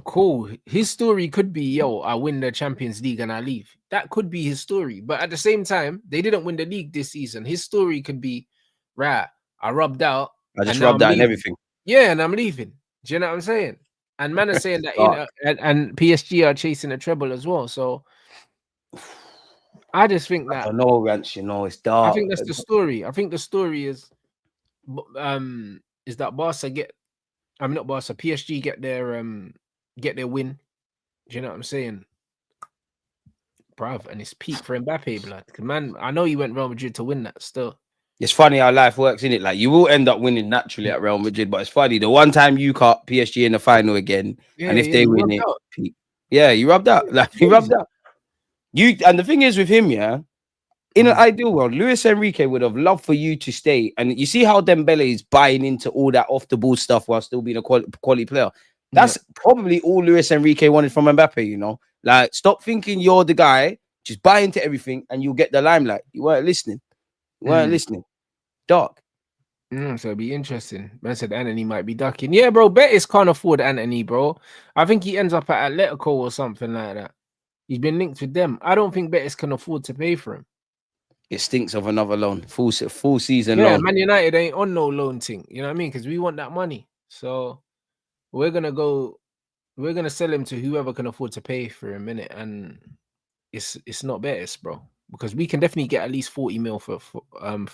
cool. His story could be, yo, I win the Champions League and I leave. That could be his story. But at the same time, they didn't win the league this season. His story could be, right, I rubbed out. I just rubbed out and everything. Yeah, and I'm leaving. Do you know what I'm saying? And man is saying that and PSG are chasing a treble as well. So I just think that I don't know, Rants, it's dark. I think that's the story. I think the story is that Barca not Barca, PSG get their win. Do you know what I'm saying? Bruv, and it's peak for Mbappe, blood. Man, I know he went Real Madrid to win that still. It's funny how life works, isn't it? Like, you will end up winning naturally at Real Madrid, but it's funny. The one time you caught PSG in the final again, and if they win it, you rubbed out. Like, you rubbed out. And the thing is with him, in an ideal world, Luis Enrique would have loved for you to stay. And you see how Dembele is buying into all that off-the-ball stuff while still being a quality player. That's probably all Luis Enrique wanted from Mbappe, Like, stop thinking you're the guy. Just buy into everything, and you'll get the limelight. You weren't listening. Listening. Dark. So it'd be interesting. Man said Anthony might be ducking. Yeah, bro. Betis can't afford Anthony, bro. I think he ends up at Atletico or something like that. He's been linked with them. I don't think Betis can afford to pay for him. It stinks of another loan. Full season loan. Yeah, Man United ain't on no loan thing. You know what I mean? Because we want that money. So we're gonna sell him to whoever can afford to pay for him, innit? And it's not Betis, bro. Because we can definitely get at least 40 mil for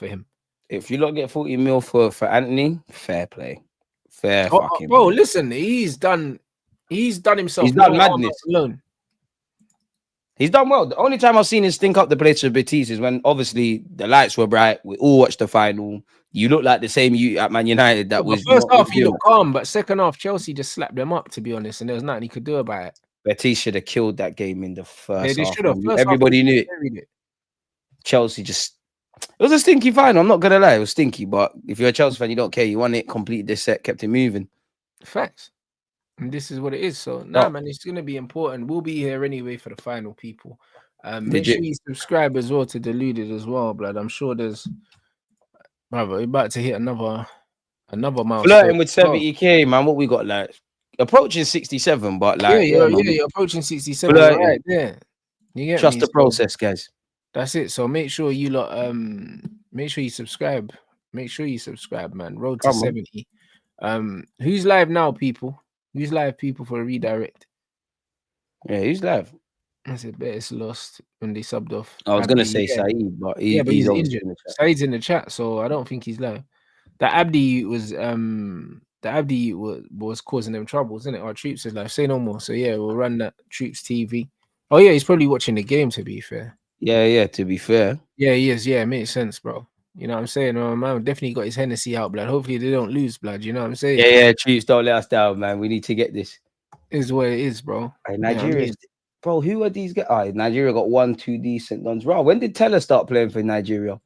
him. If you don't get 40 mil for Anthony, fair play. Fucking bro, listen, he's done himself. He's done madness. He's done well. The only time I've seen him stink up the place for Betis is when obviously the lights were bright. We all watched the final. You look like the same you at Man United. That was first half he looked calm, but second half Chelsea just slapped them up, to be honest, and there was nothing he could do about it. Betis should have killed that game in the first they half. Should have. Everybody knew it. Chelsea just... It was a stinky final. I'm not gonna lie, it was stinky. But if you're a Chelsea fan, you don't care. You won it, completed this set, kept it moving. Facts. And this is what it is. So man, it's gonna be important. We'll be here anyway for the final, people. Make sure you subscribe as well to Deluded as well, blood. I'm sure there's brother, we're about to hit another milestone. Flirting with 70k, man. What we got, like approaching 67, but like you're approaching 67 right there. You get Trust the process, guys. That's it. So make sure you make sure you subscribe. Make sure you subscribe, man. Road to 70. Who's live now, people? Who's live, people, for a redirect? Yeah, who's live? I said, Betis lost when they subbed off. I was gonna say Saeed, but he's injured. Saeed's in the chat, so I don't think he's live. The Abdi was causing them troubles, isn't it? Our Troops is live. Say no more. So yeah, we'll run that Troops TV. Oh yeah, he's probably watching the game, to be fair. Yeah, to be fair. Yeah, he is. Yeah, it makes sense, bro. You know what I'm saying? My man definitely got his Hennessy out, blood. Hopefully they don't lose, blood. You know what I'm saying? Yeah, Chiefs, don't let us down, man. We need to get this. Is what it is, bro. Hey, Nigeria, bro, who are these guys? Nigeria got 1-2 decent ones. Bro, when did Teller start playing for Nigeria?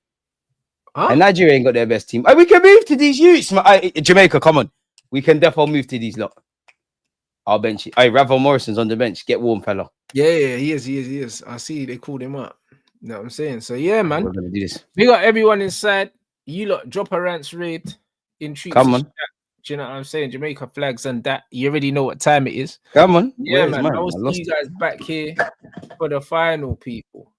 Huh? And Nigeria ain't got their best team. We can move to these youths. Jamaica, come on. We can definitely move to these lot. I'll bench it. Hey, Ravel Morrison's on the bench. Get warm, fella. Yeah, he is. I see they called him up. You know what I'm saying? So yeah, man. We're gonna do this. We got everyone inside. You lot drop a Rants raid in treats. Come on. Do you know what I'm saying? Jamaica flags and that. You already know what time it is. Come on. Yeah, Where's man. mine? I will I see lost you guys back here for the final, people.